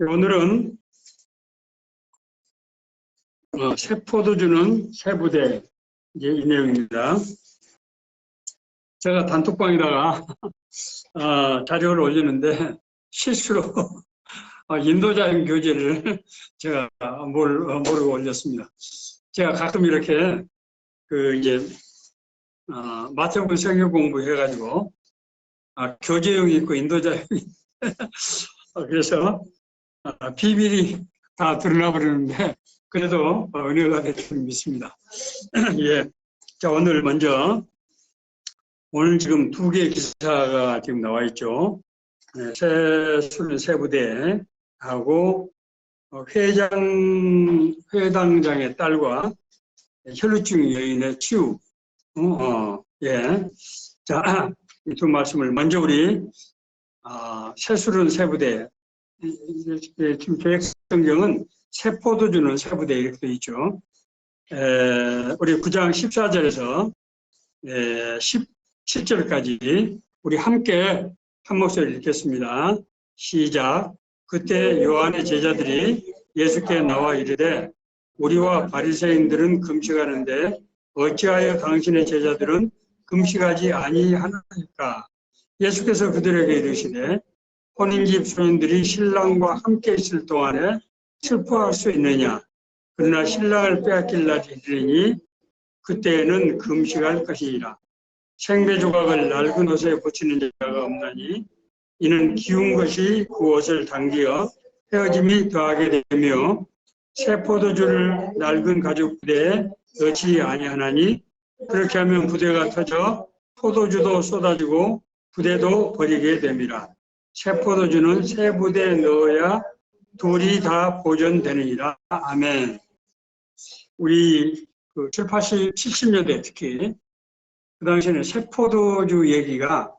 오늘은 새 포도주는 새 부대 이제 이 내용입니다. 제가 단톡방에다가 자료를 올리는데 실수로 인도자용 교재를 제가 모르고 올렸습니다. 제가 가끔 이렇게 마태복음 성경 공부해가지고 교재용이 있고 인도자용이 그래서 비밀이 다 드러나 버리는데 그래도 은혜가 됐으면 믿습니다. 예. 자, 오늘 지금 두 개의 기사가 지금 나와 있죠. 네, 새 부대하고 회당장의 딸과 혈루증 여인의 치유. 예. 자, 이 두 말씀을 먼저 우리 새술은 새 부대. 지금 개혁성경은 새 포도주는 새 부대 이렇게 되어 있죠. 우리 9장 14절에서 17절까지 우리 함께 한 목소리 읽겠습니다. 시작. 그때 요한의 제자들이 예수께 나와 이르되 우리와 바리새인들은 금식하는데 어찌하여 당신의 제자들은 금식하지 아니하나이까? 예수께서 그들에게 이르시되 혼인집 소년들이 신랑과 함께 있을 동안에 슬퍼할 수 있느냐? 그러나 신랑을 빼앗길 날이 이르니 그때에는 금식할 것이니라. 생배 조각을 낡은 옷에 붙이는 자가 없나니 이는 기운 것이 그 옷을 당기어 헤어짐이 더하게 되며 새 포도주를 낡은 가죽 부대에 넣지 아니하나니 그렇게 하면 부대가 터져 포도주도 쏟아지고 부대도 버리게 됨이라. 새 포도주는 새 부대에 넣어야 둘이 다 보존되느니라. 아멘. 우리 70, 80년대 특히 그 당시에는 새 포도주 얘기가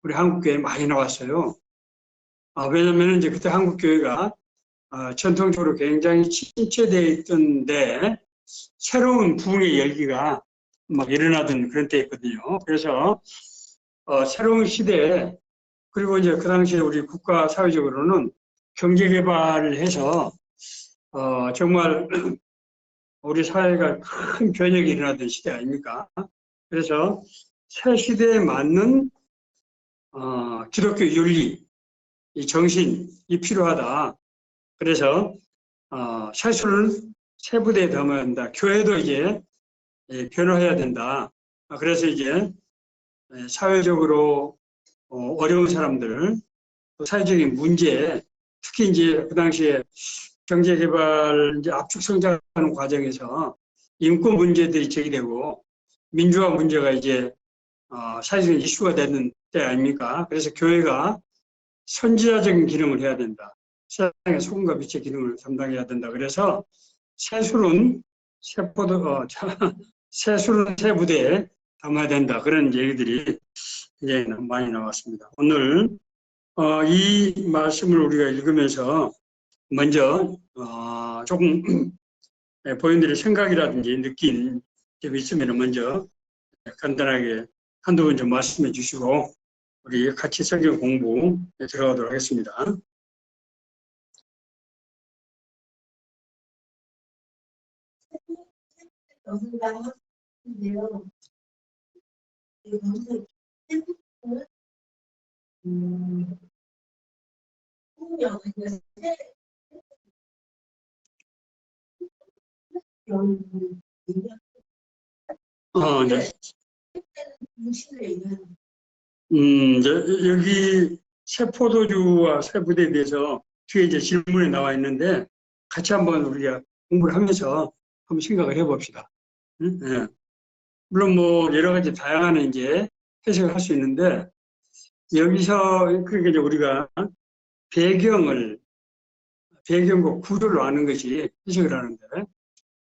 우리 한국교회에 많이 나왔어요. 왜냐면 이제 그때 한국교회가 전통적으로 굉장히 침체되어 있던데 새로운 부흥의 열기가 막 일어나던 그런 때였거든요. 그래서 새로운 시대에 그리고 이제 그 당시에 우리 국가 사회적으로는 경제 개발을 해서 정말 우리 사회가 큰 변혁이 일어나던 시대 아닙니까? 그래서 새 시대에 맞는 기독교 윤리, 이 정신이 필요하다. 그래서 새술은 새 부대에 담아야 한다. 교회도 이제 변화해야 된다. 그래서 이제 사회적으로 어려운 사람들, 또 사회적인 문제, 특히 이제 그 당시에 경제 개발 이제 압축 성장하는 과정에서 인권 문제들이 제기되고 민주화 문제가 이제 사회적인 이슈가 되는 때 아닙니까? 그래서 교회가 선지자적인 기능을 해야 된다. 세상의 소금과 빛의 기능을 담당해야 된다. 그래서 새술은 새술은 새 부대에 담아야 된다. 그런 얘기들이 이제 많이 나왔습니다. 오늘 이 말씀을 우리가 읽으면서 먼저 조금 본인들의 생각이라든지 느낀 점이 있으면 먼저 간단하게 한두 번 좀 말씀해 주시고 우리 같이 성경 공부에 들어가도록 하겠습니다. 네. 여기 새 포도주와 새 부대에 대해서 뒤에 이제 질문에 나와 있는데 같이 한번 우리가 공부를 하면서 한번 생각을 해봅시다. 응? 네. 물론 뭐 여러 가지 다양한 이제 해석을 할 수 있는데 여기서 그러니까 이제 우리가 배경과 구조를 아는 것이 해석을 하는데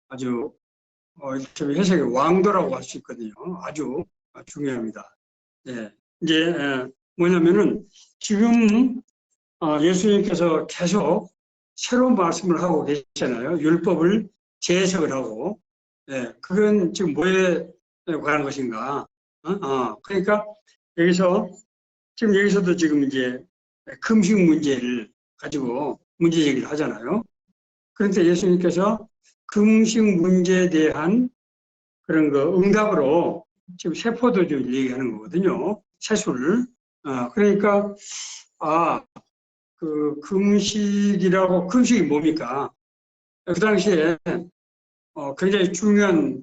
아주 해석의 왕도라고 할 수 있거든요. 아주 중요합니다. 예. 이제 뭐냐면은 지금 예수님께서 계속 새로운 말씀을 하고 계시잖아요. 율법을 재해석을 하고, 예. 그건 지금 뭐에 관한 것인가? 그러니까 여기서도 지금 이제 금식 문제를 가지고 문제 제기를 하잖아요. 그런데 예수님께서 금식 문제에 대한 그런 거 응답으로 지금 세포도주를 얘기하는 거거든요. 세수를. 그러니까, 그 금식이라고, 금식이 뭡니까? 그 당시에 굉장히 중요한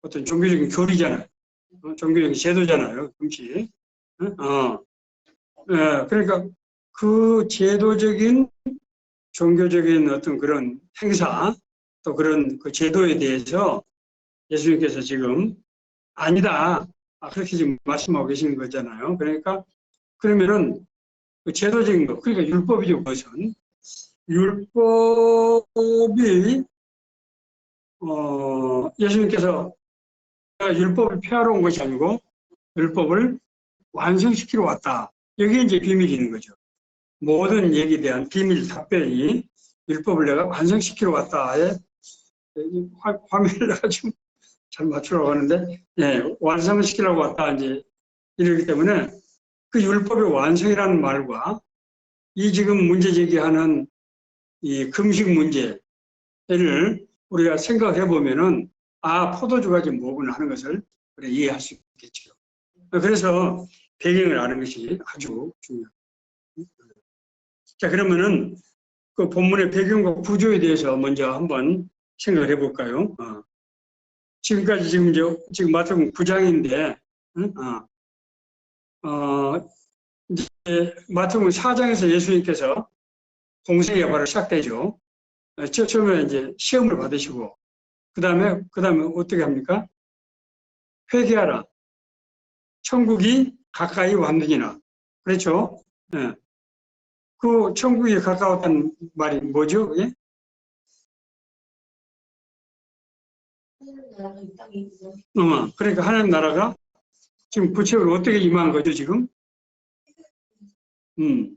어떤 종교적인 교리잖아요. 종교적인 제도잖아요. 금식. 그러니까 그 제도적인 종교적인 어떤 그런 행사 또 그런 그 제도에 대해서 예수님께서 지금 아니다. 그렇게 지금 말씀하고 계시는 거잖아요. 그러니까 그러면은 그 제도적인 거, 그러니까 율법이죠, 그것은. 율법이, 예수님께서 율법을 폐하러 온 것이 아니고 율법을 완성시키러 왔다. 여기에 이제 비밀이 있는 거죠. 모든 얘기에 대한 비밀 답변이 율법을 내가 완성시키러 왔다에 화면을 내가 지금 잘 맞추려고 하는데, 완성을 시키려고 왔다, 이제 이러기 때문에 그 율법의 완성이라는 말과 이 지금 문제 제기하는 이 금식 문제를 우리가 생각해 보면은, 포도주가 지금 뭐구나 하는 것을 이해할 수 있겠죠. 그래서 배경을 아는 것이 아주 중요합니다. 자, 그러면은 그 본문의 배경과 구조에 대해서 먼저 한번 생각을 해볼까요? 지금까지 지금 마태복음 9장인데, 이제 마태복음 4장에서 예수님께서 공생의 바로 시작되죠. 처음에 이제 시험을 받으시고, 그 다음에 어떻게 합니까? 회개하라. 천국이 가까이 왔느니라. 그렇죠? 예. 그 천국이 가까웠다는 말이 뭐죠? 그게? 그러니까 하나님 나라가 지금 구체적으로 어떻게 임한 거죠, 지금? 음.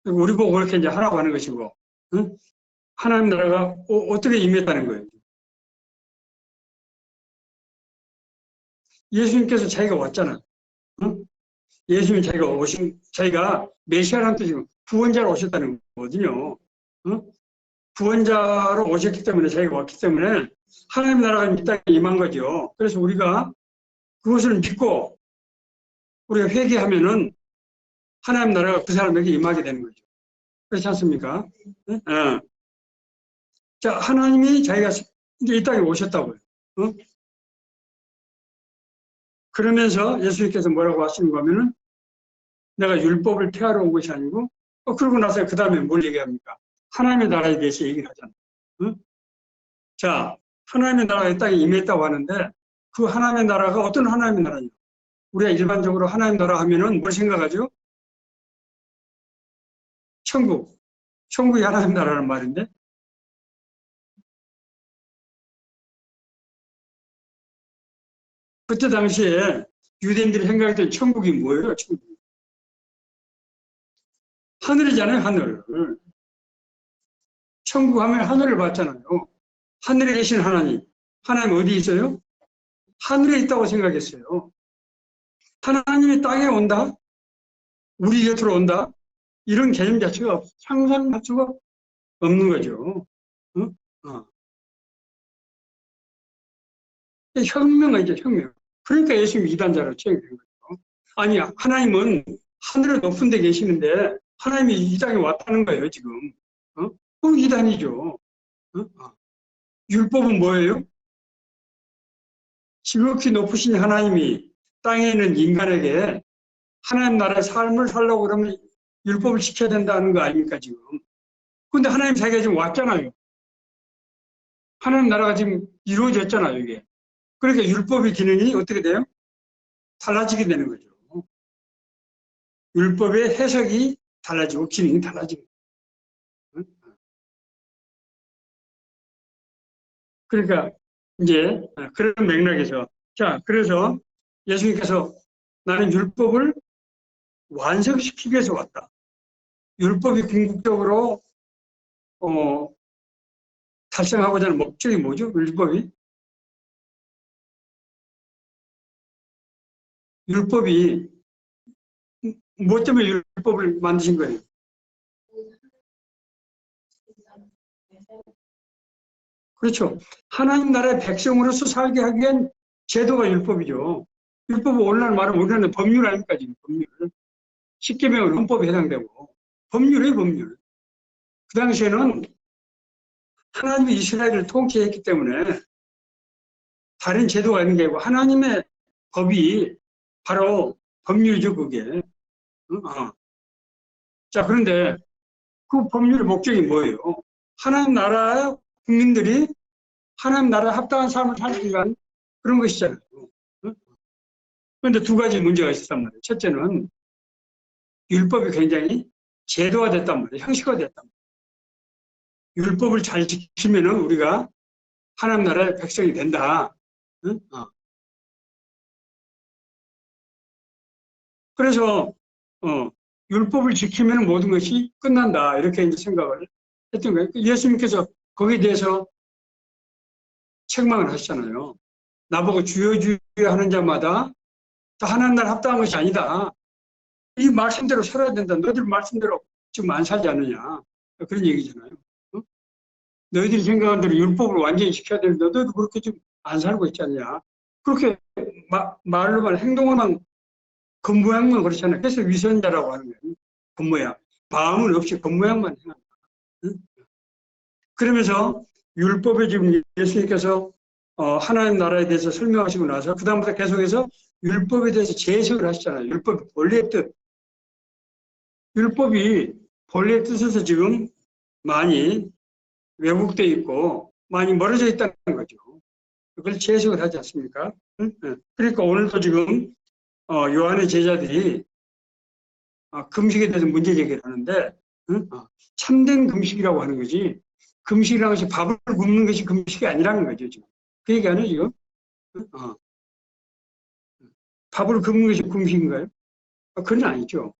우리 보고 그렇게 이제 하라고 하는 것이고, 응? 하나님 나라가 어떻게 임했다는 거예요? 예수님께서 자기가 왔잖아. 응? 예수님 자기가 메시아라는 뜻이고 구원자로 오셨다는 거거든요. 응? 구원자로 오셨기 때문에 자기가 왔기 때문에 하나님 나라가 이 땅에 임한 거죠. 그래서 우리가 그것을 믿고 우리가 회개하면은 하나님 나라가 그 사람에게 임하게 되는 거죠. 그렇지 않습니까? 응? 자, 하나님이 자기가 이제 이 땅에 오셨다고요. 응? 그러면서 예수님께서 뭐라고 하시는 거면은 내가 율법을 폐하러 온 것이 아니고, 그러고 나서 그 다음에 뭘 얘기합니까? 하나님의 나라에 대해서 얘기를 하잖아요. 응? 자, 하나님의 나라가 이 땅에 임했다고 하는데 그 하나님의 나라가 어떤 하나님의 나라냐? 우리가 일반적으로 하나님 나라 하면은 뭘 생각하죠? 천국. 천국이 하나님 나라는 말인데 그때 당시에 유대인들이 생각했던 천국이 뭐예요? 천국. 하늘이잖아요, 하늘. 천국 하면 하늘을 봤잖아요. 하늘에 계신 하나님. 하나님 어디 있어요? 하늘에 있다고 생각했어요. 하나님이 땅에 온다? 우리 곁으로 온다? 이런 개념 자체가 상상할 수가 없는 거죠. 어? 어. 혁명이죠, 혁명. 그러니까 예수님이 이단자로 취급된 거죠. 아니, 하나님은 하늘의 높은 데 계시는데 하나님이 이 땅에 왔다는 거예요, 지금. 그 이단이죠. 율법은 뭐예요? 지극히 높으신 하나님이 땅에 있는 인간에게 하나님 나라의 삶을 살려고 그러면 율법을 지켜야 된다는 거 아닙니까, 지금? 근데 하나님 자기가 지금 왔잖아요. 하나님 나라가 지금 이루어졌잖아요, 이게. 그러니까 율법의 기능이 어떻게 돼요? 달라지게 되는 거죠. 율법의 해석이 달라지고 기능이 달라지고. 그러니까 이제 그런 맥락에서 자, 그래서 예수님께서 나는 율법을 완성시키기 위해서 왔다. 율법이 궁극적으로 어, 달성하고자 하는 목적이 뭐죠? 율법이 뭐 때문에 율법을 만드신 거예요? 그렇죠. 하나님 나라의 백성으로서 살게 하기엔 제도가 율법이죠. 율법은 오늘날 말하면 우리나라는 법률 아닙니까, 지금 법률. 십계명은 헌법에 해당되고. 법률이에요, 법률. 그 당시에는 하나님이 이스라엘을 통치했기 때문에 다른 제도가 있는 게 아니고 하나님의 법이 바로 법률이죠, 그게. 어. 자, 그런데 그 법률의 목적이 뭐예요? 하나님 나라의 국민들이 하나님 나라에 합당한 삶을 살기 위한 그런 것이잖아요. 그런데 두 가지 문제가 있었단 말이에요. 첫째는 율법이 굉장히 제도화됐단 말이에요. 형식화됐단 말이에요. 율법을 잘 지키면 우리가 하나님 나라의 백성이 된다. 그래서 율법을 지키면 모든 것이 끝난다. 이렇게 이제 생각을 했던 거예요. 예수님께서 거기에 대해서 책망을 하시잖아요. 나보고 주여 주여 하는 자마다 다 하나님 나라 합당한 것이 아니다. 이 말씀대로 살아야 된다. 너희들 말씀대로 지금 안 살지 않느냐. 그런 얘기잖아요. 너희들이 생각한 대로 율법을 완전히 지켜야 되는데 너희도 그렇게 지금 안 살고 있지 않냐. 그렇게 말로만 행동으로만 겉모양만 그렇잖아요. 그래서 위선자라고 하는 거예요. 겉모양. 마음은 없이 겉모양만 해요. 그러면서 율법에 지금 예수님께서 하나님 나라에 대해서 설명하시고 나서 그다음부터 계속해서 율법에 대해서 재해석을 하시잖아요. 율법이 본래의 뜻. 율법이 본래의 뜻에서 지금 많이 왜곡되어 있고 많이 멀어져 있다는 거죠. 그걸 재해석을 하지 않습니까? 그러니까 오늘도 지금 요한의 제자들이 금식에 대해서 문제 제기를 하는데 참된 금식이라고 하는 거지 금식이라는 것이 밥을 굶는 것이 금식이 아니라는 거죠. 지금. 그 얘기하는 지금 밥을 굶는 것이 금식인가요? 그건 아니죠.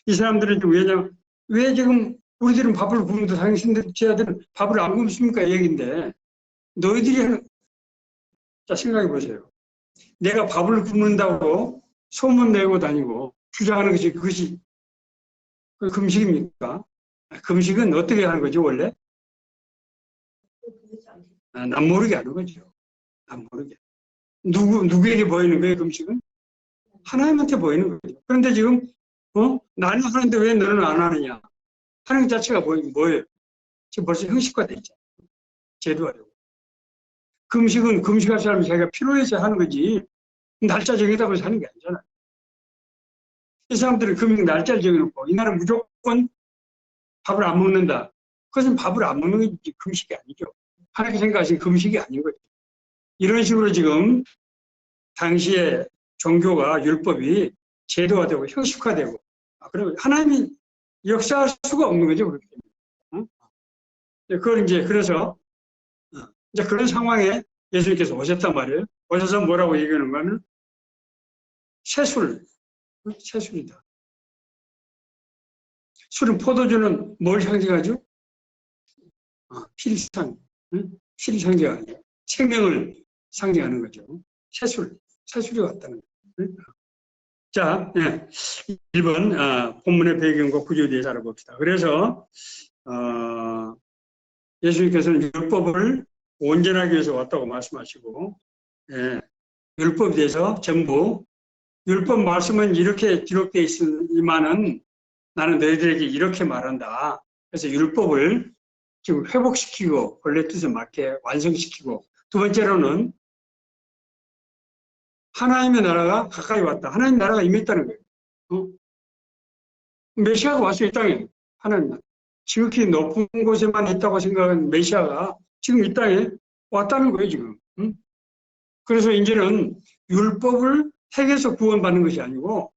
이 사람들은 좀 왜냐면 왜 지금 우리들은 밥을 굶는데 당신들 제자들은 밥을 안 굶습니까? 얘기인데 너희들이 하는 자 생각해 보세요. 내가 밥을 굶는다고 소문 내고 다니고 주장하는 것이 그것이 그 금식입니까? 금식은 어떻게 하는 거죠 원래? 남 모르게 하는 거죠. 남 모르게. 누구에게 보이는 거예요 금식은? 하나님한테 보이는 거죠. 그런데 지금 나는 하는데 왜 너는 안 하느냐? 하는 것 자체가 뭐예요? 지금 벌써 형식화돼 있잖아요. 제도화되고. 금식은 금식할 사람이 자기가 필요해서 하는 거지 날짜 정해다고 해서 하는 게 아니잖아요. 이 사람들은 금식 날짜를 정해놓고 이날은 무조건 밥을 안 먹는다. 그것은 밥을 안 먹는 게 금식이 아니죠. 하나님께 생각하신 금식이 아닌 거죠. 이런 식으로 지금 당시에 종교가 율법이 제도화되고 형식화되고 그리고 하나님이 역사할 수가 없는 거죠. 그렇게 되면. 그걸 이제 그래서 이제 그런 상황에 예수님께서 오셨단 말이에요. 오셔서 뭐라고 얘기하는 거는 새술, 새술이다. 술은 포도주는 뭘 상징하죠? 필상, 피를 상징하는 생명을 상징하는 거죠. 새술, 새술이 왔다는 거예요. 자, 1번 본문의 배경과 구조에 대해서 알아봅시다. 그래서 예수님께서는 율법을 온전하기 위해서 왔다고 말씀하시고 율법에 대해서 전부 율법 말씀은 이렇게 기록되어 있지만은 나는 너희들에게 이렇게 말한다. 그래서 율법을 지금 회복시키고 본래 뜻에 맞게 완성시키고 두 번째로는 하나님의 나라가 가까이 왔다. 하나님 나라가 임했다는 거예요. 메시아가 왔어요, 이 땅에. 하나님 나라. 지극히 높은 곳에만 있다고 생각한 메시아가 지금 이 땅에 왔다는 거예요, 지금. 그래서 이제는 율법을 택해서 구원받는 것이 아니고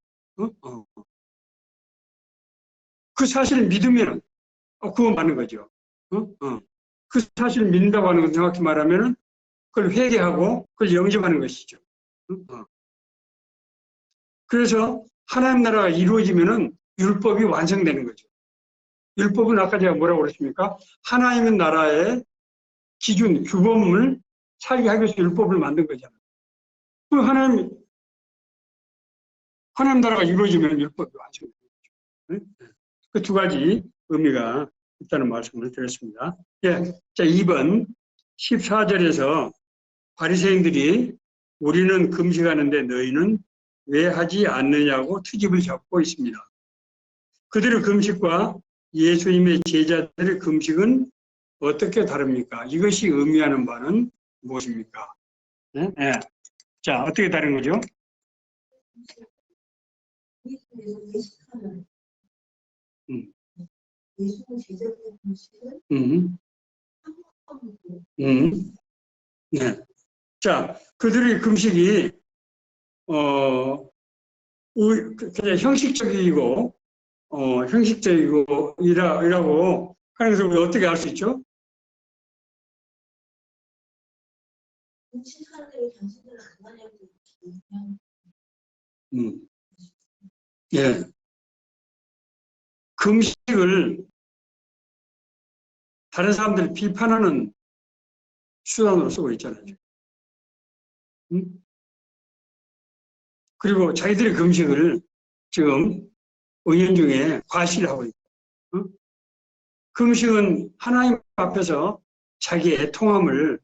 그 사실을 믿으면 구원받는 거죠. 그 사실을 믿는다고 하는 건 정확히 말하면 그걸 회개하고 그걸 영접하는 것이죠. 그래서 하나님 나라가 이루어지면은 율법이 완성되는 거죠. 율법은 아까 제가 뭐라고 그랬습니까? 하나님의 나라의 기준, 규범을 살게 하기 위해서 율법을 만든 거잖아요. 그 하나님 나라가 이루어지면 율법이 완성되는 거죠. 그 두 가지 의미가 있다는 말씀을 드렸습니다. 예, 자, 2번 14절에서 바리새인들이 우리는 금식하는데 너희는 왜 하지 않느냐고 트집을 잡고 있습니다. 그들의 금식과 예수님의 제자들의 금식은 어떻게 다릅니까? 이것이 의미하는 바는 무엇입니까? 네? 네. 자, 어떻게 다른 거죠? 음. 네. 자, 그들의 금식이 그냥 형식적이고 형식적이고 이라고 하는 것을 우리 어떻게 알 수 있죠? 예. 금식을 다른 사람들을 비판하는 수단으로 쓰고 있잖아요. 그리고 자기들의 금식을 지금 은연중에 과시하고 있고, 금식은 하나님 앞에서 자기의 애통함을,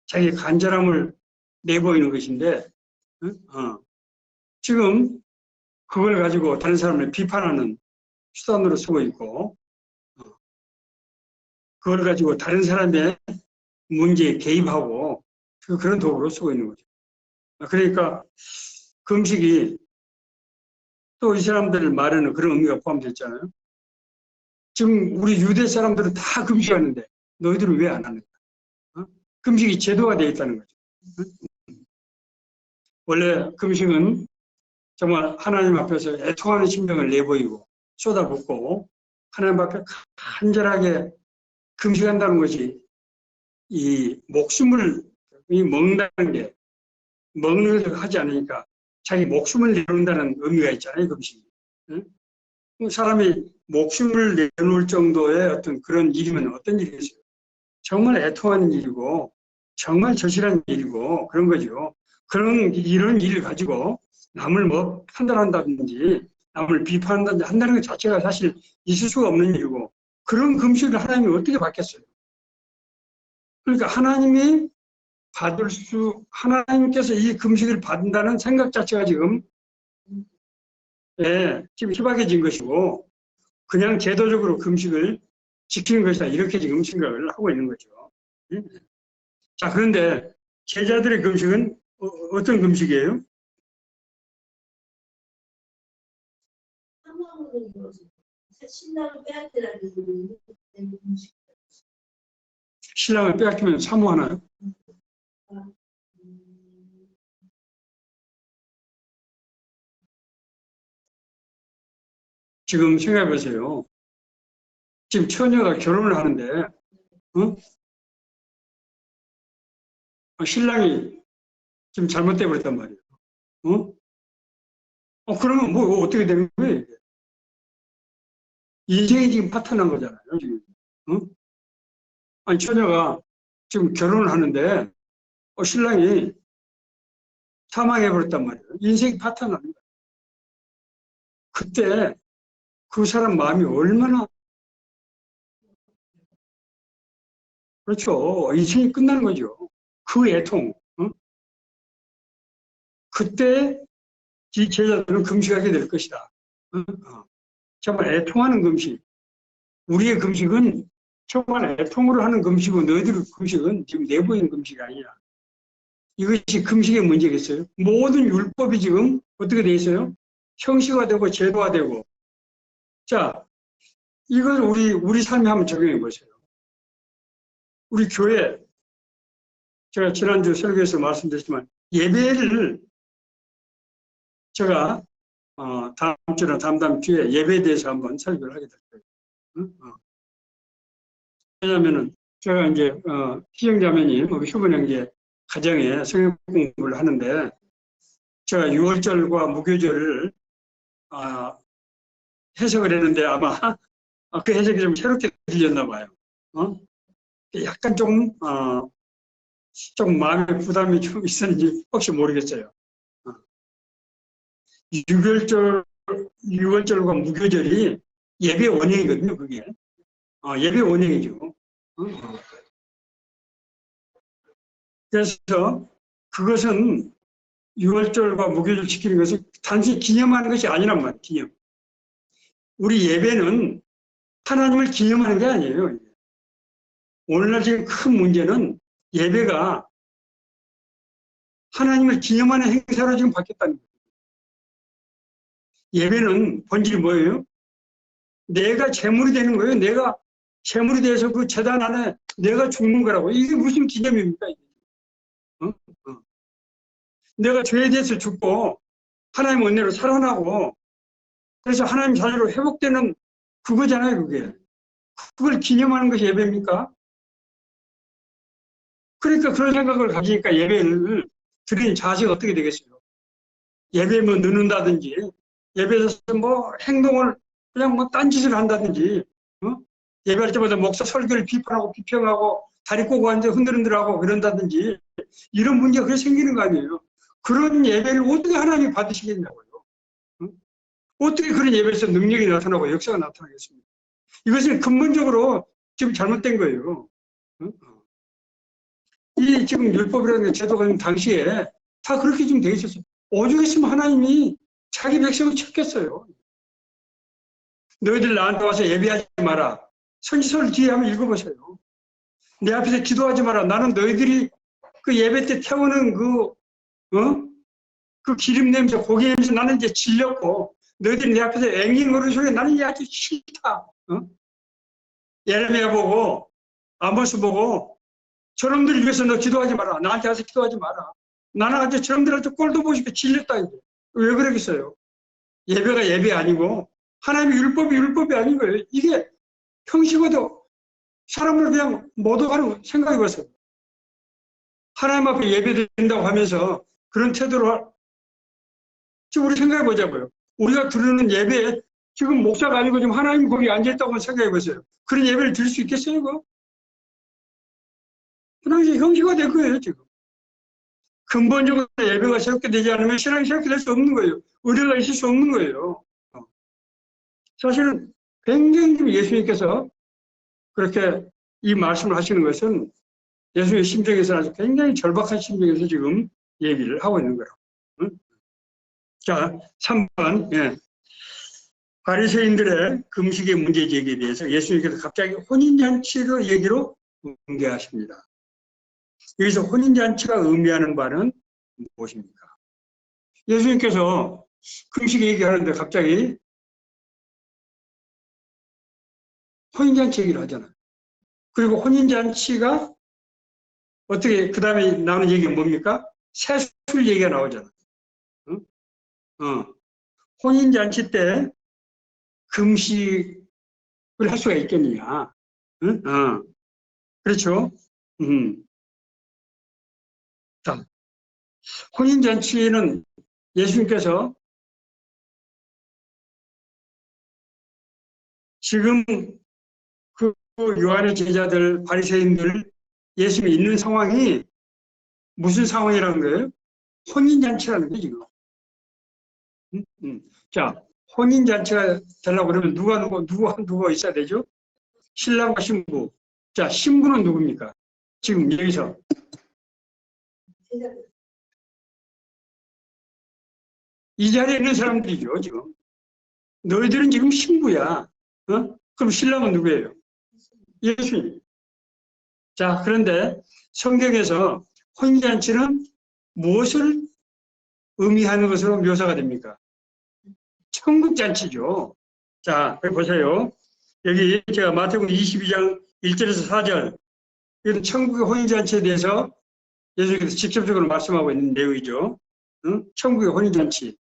자기의 간절함을 내보이는 것인데, 지금 그걸 가지고 다른 사람을 비판하는 수단으로 쓰고 있고, 그걸 가지고 다른 사람의 문제에 개입하고 그런 도구로 쓰고 있는 거죠. 그러니까 금식이 또 이 사람들 말에는 그런 의미가 포함되어 있잖아요. 지금 우리 유대 사람들은 다 금식하는데 너희들은 왜 안 하는가? 금식이 제도가 되어 있다는 거죠. 원래 금식은 정말 하나님 앞에서 애통하는 심정을 내보이고 쏟아붓고 하나님 앞에 간절하게 금식한다는 것이 이 목숨을 먹는다는 게 먹는 것을 하지 않으니까 자기 목숨을 내놓는다는 의미가 있잖아요, 금식이. 사람이 목숨을 내놓을 정도의 어떤 그런 일이면 어떤 일이겠어요? 정말 애통하는 일이고 정말 절실한 일이고 그런 거죠. 이런 일을 가지고 남을 뭐 판단한다든지 남을 비판한다는 것 자체가 사실 있을 수가 없는 일이고 그런 금식을 하나님이 어떻게 받겠어요? 그러니까 하나님께서 이 금식을 받는다는 생각 자체가 지금 지금 희박해진 것이고 그냥 제도적으로 금식을 지키는 것이다 이렇게 지금 생각을 하고 있는 거죠. 자, 그런데 제자들의 금식은 어떤 금식이에요? 신랑을 빼앗기면 사모하나요? 지금 생각해 보세요. 지금 처녀가 결혼을 하는데 신랑이 지금 잘못돼 버렸단 말이에요. 그러면 뭐 어떻게 되는 거예요? 이게? 인생이 지금 파탄난 거잖아요. 지금. 아니 처녀가 지금 결혼을 하는데 신랑이 사망해 버렸단 말이에요. 인생이 파탄납니다. 그때 그 사람 마음이 얼마나 그렇죠. 인생이 끝나는 거죠. 그 애통. 그때 이 제자들은 금식하게 될 것이다. 정말 애통하는 금식. 우리의 금식은 정말 애통으로 하는 금식이고 너희들의 금식은 지금 내부인 금식이 아니야. 이것이 금식의 문제겠어요? 모든 율법이 지금 어떻게 돼 있어요? 형식화되고 제도화되고. 자, 이걸 우리 삶에 한번 적용해 보세요. 우리 교회, 제가 지난주 설교에서 말씀드렸지만 예배를 제가 다음 주나 다음 주에 예배에 대해서 한번 설교를 하게 될 거예요. 왜냐하면은 제가 이제 희정자매님, 우리 휴번 형제 가정에 성경 공부를 하는데 제가 6월절과 무교절을 해석을 했는데 아마 그 해석이 좀 새롭게 들렸나 봐요. 약간 좀 마음의 부담이 좀 있었는지 혹시 모르겠어요. 6월절과 무교절이 예배 원형이거든요, 그게. 예배 원형이죠. 그래서 그것은 유월절과 무교절 지키는 것은 단순히 기념하는 것이 아니란 말이에요. 기념. 우리 예배는 하나님을 기념하는 게 아니에요. 오늘날 지금 큰 문제는 예배가 하나님을 기념하는 행사로 지금 바뀌었다는 거예요. 예배는 본질이 뭐예요? 내가 제물이 되는 거예요. 내가 제물이 돼서 그 제단 안에 내가 죽는 거라고. 이게 무슨 기념입니까? 어? 어. 내가 죄에 대해서 죽고 하나님 은혜로 살아나고 그래서 하나님 자녀로 회복되는 그거잖아요. 그게. 그걸 기념하는 것이 예배입니까? 그러니까 그런 생각을 가지니까 예배를 드리는 자세가 어떻게 되겠어요? 예배면 늦는다든지 예배에서 뭐 행동을 그냥 뭐 딴짓을 한다든지 예배할 때마다 목사 설교를 비판하고 비평하고 다리 꼬고 앉아 흔들흔들하고 그런다든지 이런 문제가 그게 생기는 거 아니에요. 그런 예배를 어떻게 하나님이 받으시겠냐고요. 어떻게 그런 예배에서 능력이 나타나고 역사가 나타나겠습니까? 이것은 근본적으로 지금 잘못된 거예요. 이 지금 율법이라는 제도가 당시에 다 그렇게 좀 돼 있었어요. 오죽했으면 하나님이 자기 백성을 쳤겠어요. 너희들 나한테 와서 예배하지 마라. 선지서를 뒤에 한번 읽어보세요. 내 앞에서 기도하지 마라. 나는 너희들이 그 예배 때 태우는 그 기름 냄새, 고기 냄새 나는 이제 질렸고 너희들이 내 앞에서 앵앵거리는 소리 나는 이게 아주 싫다. 예레미야 보고 아모스 보고 저놈들 위해서 너 기도하지 마라. 나한테 와서 기도하지 마라. 나는 아주 저놈들한테 꼴도 보고 싶게 질렸다. 이제. 왜 그러겠어요? 예배가 예배 아니고 하나님의 율법이 아닌 거예요. 이게 형식어도 사람을 그냥 못 오가는 생각이 왔어요. 하나님 앞에 예배드린다고 하면서 그런 태도로 지금 우리 생각해 보자고요. 우리가 드리는 예배에 지금 목사가 아니고 지금 하나님 거기 앉아있다고 생각해 보세요. 그런 예배를 드릴 수 있겠어요? 그거? 그 당시 형식화된 거예요, 지금. 근본적으로 예배가 새롭게 되지 않으면 신앙이 새롭게 될 수 없는 거예요. 의뢰가 있을 수 없는 거예요. 사실은 굉장히 예수님께서 그렇게 이 말씀을 하시는 것은 예수의 심정에서 아주 굉장히 절박한 심정에서 지금 얘기를 하고 있는 거예요. 응? 자, 3번. 예. 바리새인들의 금식의 문제 제기에 대해서 예수님께서 갑자기 혼인잔치로 얘기로 응대하십니다. 여기서 혼인잔치가 의미하는 바는 무엇입니까? 예수님께서 금식 얘기하는데 갑자기 혼인잔치 얘기를 하잖아요. 그리고 혼인잔치가 어떻게 그 다음에 나오는 얘기가 뭡니까? 세술 얘기가 나오잖아요. 응? 혼인잔치 때 금식을 할 수가 있겠느냐? 응? 그렇죠? 자, 혼인잔치는 예수님께서 지금 그 요한의 제자들, 바리새인들, 예수님이 있는 상황이 무슨 상황이라는 거예요? 혼인잔치라는 거예요, 지금. 자, 혼인잔치가 되려고 그러면 누가 있어야 되죠? 신랑과 신부. 자, 신부는 누굽니까? 지금 여기서. 이 자리에 있는 사람들이죠, 지금. 너희들은 지금 신부야. 그럼 신랑은 누구예요? 예수님. 자, 그런데 성경에서 혼인잔치는 무엇을 의미하는 것으로 묘사가 됩니까? 천국잔치죠. 자, 여기 보세요. 여기 제가 마태복음 22장 1절에서 4절. 이건 천국의 혼인잔치에 대해서 예수님께서 직접적으로 말씀하고 있는 내용이죠. 천국의 혼인잔치.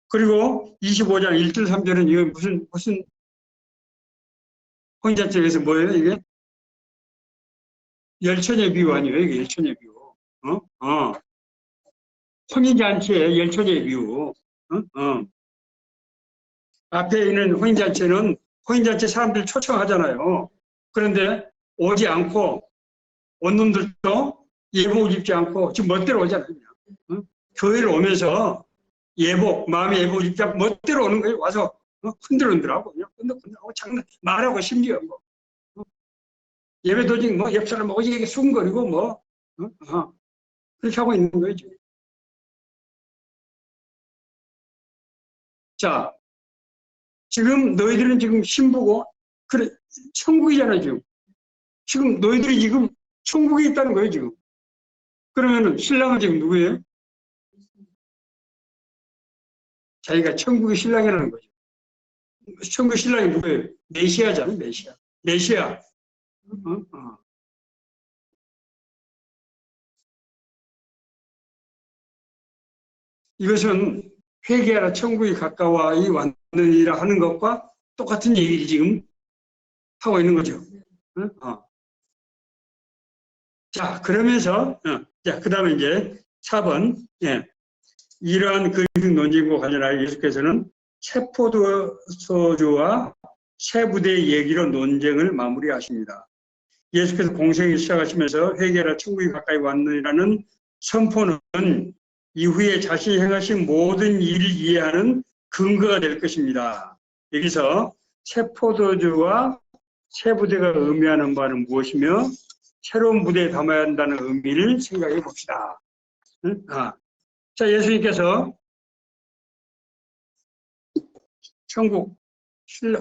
그리고 25장 1절 3절은 이건 무슨 혼인잔치에 대해서 뭐예요, 이게? 열처녀의 비유 아니에요, 이게 열처녀의 비유. 혼인잔치의 열처녀의 비유. 앞에 있는 혼인잔치는 혼인잔치 사람들 초청하잖아요. 그런데 오지 않고 온 놈들도 예복 입지 않고 지금 멋대로 오잖아요. 교회를 오면서 예복, 마음의 예복 입지 않고 멋대로 오는 거예요. 와서 흔들흔들하고 그냥 끝나고 장난 말하고 심지어 뭐 예배도중 뭐 옆 사람 오지게 숨거리고 뭐 그렇게 하고 있는 거죠. 자, 지금 너희들은 지금 신부고 그래 천국이잖아 지금. 지금 너희들이 지금 천국에 있다는 거예요 지금. 그러면은 신랑은 지금 누구예요? 자기가 천국의 신랑이라는 거죠. 천국의 신랑이 누구예요? 메시아잖아 메시아. 메시아. 어? 어. 이것은 회개하라 천국이 가까워이 왔느니라 하는 것과 똑같은 얘기를 지금 하고 있는 거죠. 어. 자, 그러면서, 자, 그 다음에 이제 4번, 예. 이러한 그리스도 논쟁과 관련하여 예수께서는 세포도소주와 세부대의 얘기로 논쟁을 마무리하십니다. 예수께서 공생을 시작하시면서 회개하라 천국이 가까이 왔느니라는 선포는 이후에 자신이 행하신 모든 일을 이해하는 근거가 될 것입니다. 여기서 세포도주와 세부대가 의미하는 바는 무엇이며 새로운 무대에 담아야 한다는 의미를 생각해 봅시다. 자, 예수님께서 천국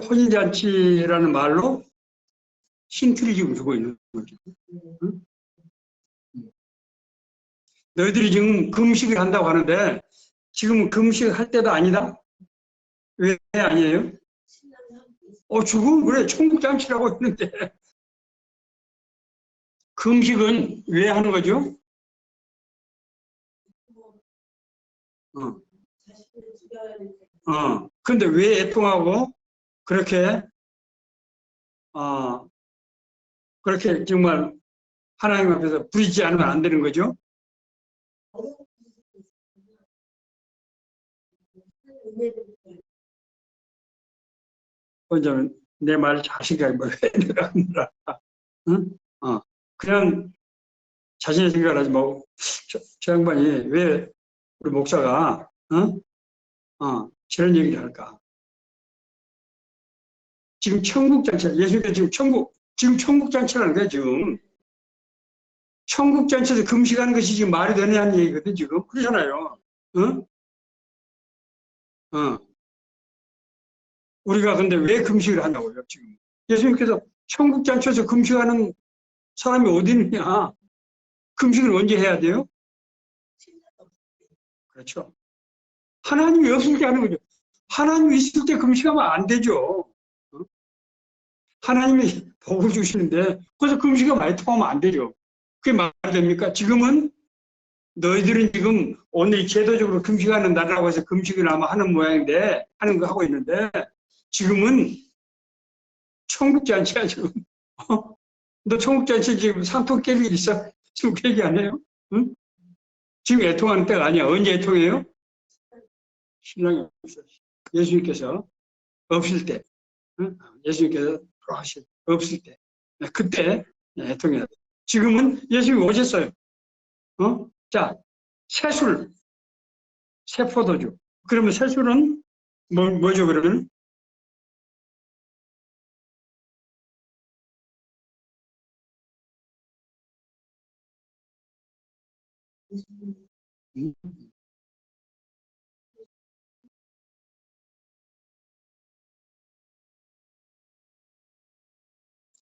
혼인잔치라는 말로 힌트를 지금 주고 있는 거죠. 너희들이 지금 금식을 한다고 하는데 지금 금식할 때도 아니다? 왜 아니에요? 지금 그래 천국잔치라고 했는데 금식은 왜 하는 거죠? 근데 왜 애통하고 그렇게 그렇게 정말 하나님 앞에서 부딪히지 않으면 안 되는 거죠? 먼저 내 말을 자식이 뭐 내가 한다. 응? 그냥 자신의 생각을 하지 말고 저 양반이 왜 우리 목사가 저런 얘기를 할까? 지금 천국잔치 예수님께서 지금 천국잔치라는 거야 지금. 천국잔치에서 금식하는 것이 지금 말이 되냐는 얘기거든 지금. 그러잖아요. 응? 우리가 근데 왜 금식을 한다고요 지금? 예수님께서 천국잔치에서 금식하는 사람이 어디 있느냐? 금식을 언제 해야 돼요? 그렇죠. 하나님이 없을 때 하는 거죠. 하나님이 있을 때 금식하면 안 되죠. 하나님이 복을 주시는데 그래서 금식이 많이 통하면 안 되죠. 그게 말이 됩니까? 지금은 너희들은 지금 오늘 제도적으로 금식하는 날이라고 해서 금식을 아마 하는 모양인데 하는 거 하고 있는데 지금은 천국잔치야 지금. 너 천국잔치 지금 산통 계획이 있어? 지금 계획이 안 해요? 응? 지금 애통하는 때가 아니야. 언제 애통해요? 신랑이 없어. 예수님께서 없을 때. 응? 예수님께서 돌아가실 없을 때. 그때 애통해야 돼. 지금은 예수님이 오셨어요. 자, 새술, 새포도주. 그러면 새술은 뭐죠, 그러면?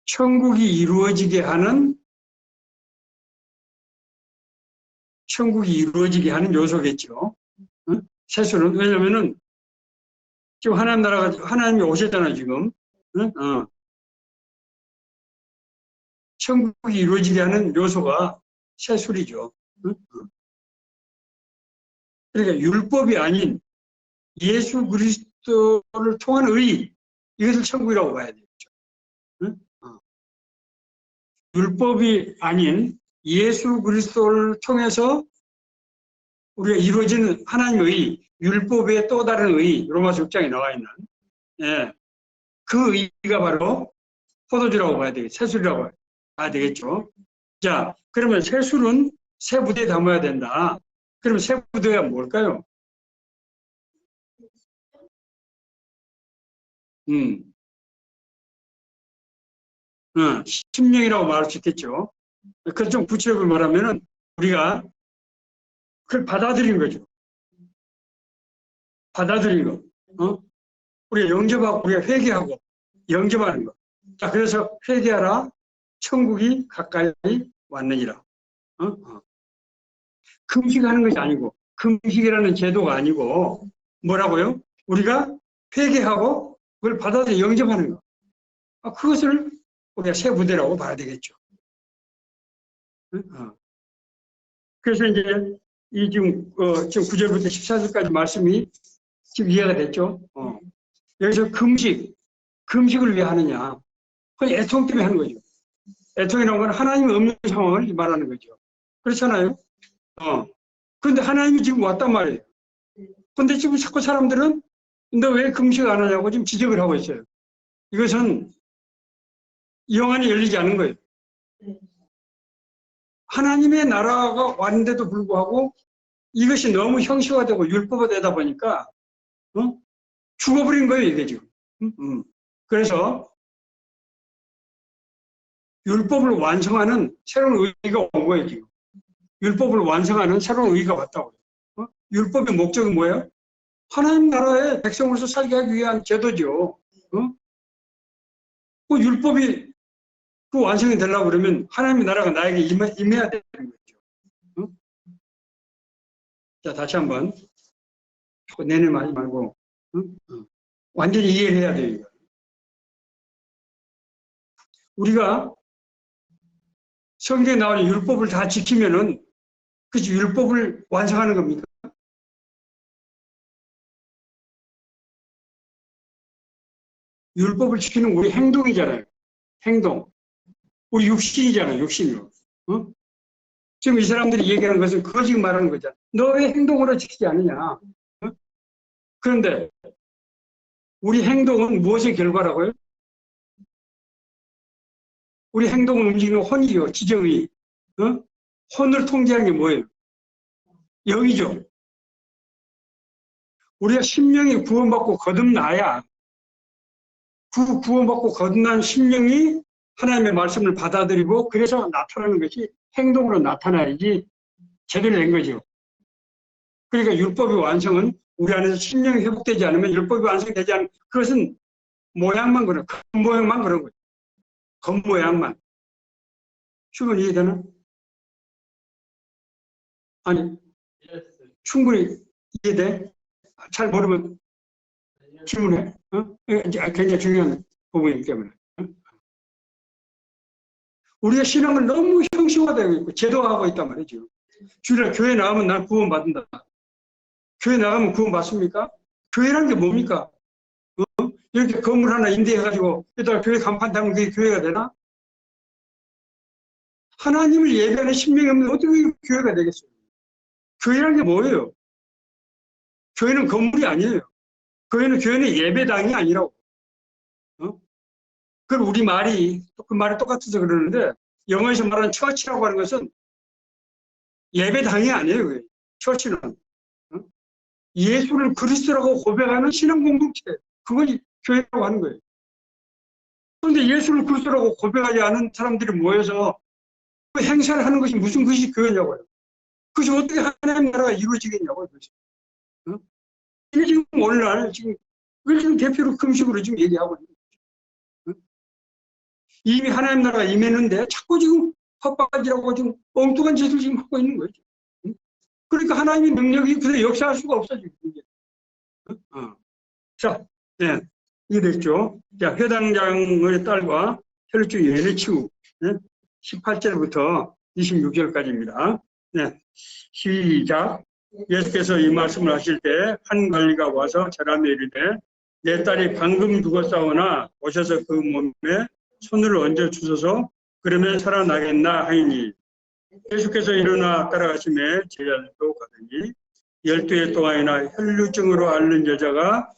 천국이 이루어지게 하는 요소겠죠. 새술은 왜냐면은 지금 하나님 나라가 하나님이 오셨잖아요 지금. 천국이 이루어지게 하는 요소가 새술이죠. 그러니까 율법이 아닌 예수 그리스도를 통한 의, 이것을 천국이라고 봐야 되겠죠. 율법이 아닌 예수 그리스도를 통해서 우리가 이루어지는 하나님의 율법의 또 다른 의, 로마서 6장에 나와 있는 그 의가 바로 포도주라고 봐야 되겠죠. 새술이라고 봐야 되겠죠. 자, 그러면 새술은 새 부대에 담아야 된다. 그럼 새 부대가 뭘까요? 심령이라고 말할 수 있겠죠. 그래서 좀 구체적으로 말하면은 우리가 그걸 받아들인 거죠. 받아들인 거. 우리가 영접하고 우리가 회개하고 영접하는 거. 자, 그래서 회개하라. 천국이 가까이 왔느니라. 금식하는 것이 아니고 금식이라는 제도가 아니고 뭐라고요? 우리가 회개하고 그걸 받아들여 영접하는 거. 그것을 우리가 새 부대라고 봐야 되겠죠. 그래서 이제 이 지금 9절부터 14절까지 말씀이 지금 이해가 됐죠. 여기서 금식을 왜 하느냐? 그건 애통 때문에 하는 거죠. 애통이라는 건 하나님이 없는 상황을 말하는 거죠. 그렇잖아요. 그런데 하나님이 지금 왔단 말이에요. 그런데 지금 자꾸 사람들은 너 왜 금식 안 하냐고 지금 지적을 하고 있어요. 이것은 영안이 열리지 않은 거예요. 하나님의 나라가 왔는데도 불구하고 이것이 너무 형식화되고 율법화되다 보니까 죽어버린 거예요, 이게 지금. 그래서 율법을 완성하는 새로운 의의가 온 거예요, 지금. 율법을 완성하는 새로운 의의가 왔다고요. 율법의 목적이 뭐예요? 하나님 나라의 백성으로서 살게 하기 위한 제도죠. 그 율법이 그 완성이 되려고 그러면 하나님의 나라가 나에게 임해야 되는 거죠. 자, 다시 한번. 내내하지 말고. 완전히 이해를 해야 돼요, 이거. 우리가 성경에 나오는 율법을 다 지키면은 그치 율법을 완성하는 겁니까? 율법을 지키는 우리 행동이잖아요. 행동. 우리 육신이잖아요. 육신으로. 지금 이 사람들이 얘기하는 것은 그거 지금 말하는 거잖아. 너 왜 행동으로 지키지 않느냐? 그런데 우리 행동은 무엇의 결과라고요? 우리 행동을 움직이는 혼이요. 지정의. 혼을 통제하는 게 뭐예요? 영이죠. 우리가 심령이 구원받고 거듭나야 그 구원받고 거듭난 심령이 하나님의 말씀을 받아들이고 그래서 나타나는 것이 행동으로 나타나야지 제대로 된 거죠. 그러니까 율법의 완성은 우리 안에서 심령이 회복되지 않으면 율법이 완성되지 않으면 그것은 모양만 그런 겉모양만 그런 거죠. 겉모양만. 충분히 이해되나? 아니 충분히 이해돼? 잘 모르면 질문해. 굉장히 중요한 부분이기 때문에. 우리가 신앙을 너무 형식화되고 있고 제도화하고 있단 말이죠. 주일날 교회 나가면 난 구원받는다. 교회 나가면 구원받습니까? 교회라는 게 뭡니까? 이렇게 건물 하나 임대해가지고 여기다가 교회 간판 달면 그게 교회가 되나? 하나님을 예배하는 신명이 없는데 어떻게 교회가 되겠어요? 교회라는 게 뭐예요? 교회는 건물이 아니에요. 교회는 예배당이 아니라고. 그걸 우리 말이 그 말이 똑같아서 그러는데 영어에서 말하는 처치라고 하는 것은 예배당이 아니에요. 그게. 처치는 예수를 그리스도라고 고백하는 신앙 공동체 그걸 교회라고 하는 거예요. 그런데 예수를 그리스도라고 고백하지 않은 사람들이 모여서 그 행사를 하는 것이 무슨 것이 교회냐고요. 그것이 어떻게 하나님 나라가 이루어지겠냐고요. 이게 지금 오늘날 지금 그걸 지금 대표로 금식으로 지금 얘기하고 있는 거죠. 이미 하나님 나라가 임했는데 자꾸 지금 헛바지라고 지금 엉뚱한 짓을 지금 하고 있는 거죠. 그러니까 하나님의 능력이 그대로 역사할 수가 없어 지금. 자, 네, 이해됐죠? 자, 회당장의 딸과 혈육주 예레치우 18절부터 26절까지입니다. 네, 시작. 예수께서 이 말씀을 하실 때 한 관리가 와서 저람에 이르되 내 딸이 방금 죽었사오나 오셔서 그 몸에 손을 얹어 주소서 그러면 살아나겠나 하이니 예수께서 일어나 따라가심에 제자들도 가더니 12해 동안이나 혈루증으로 앓는 여자가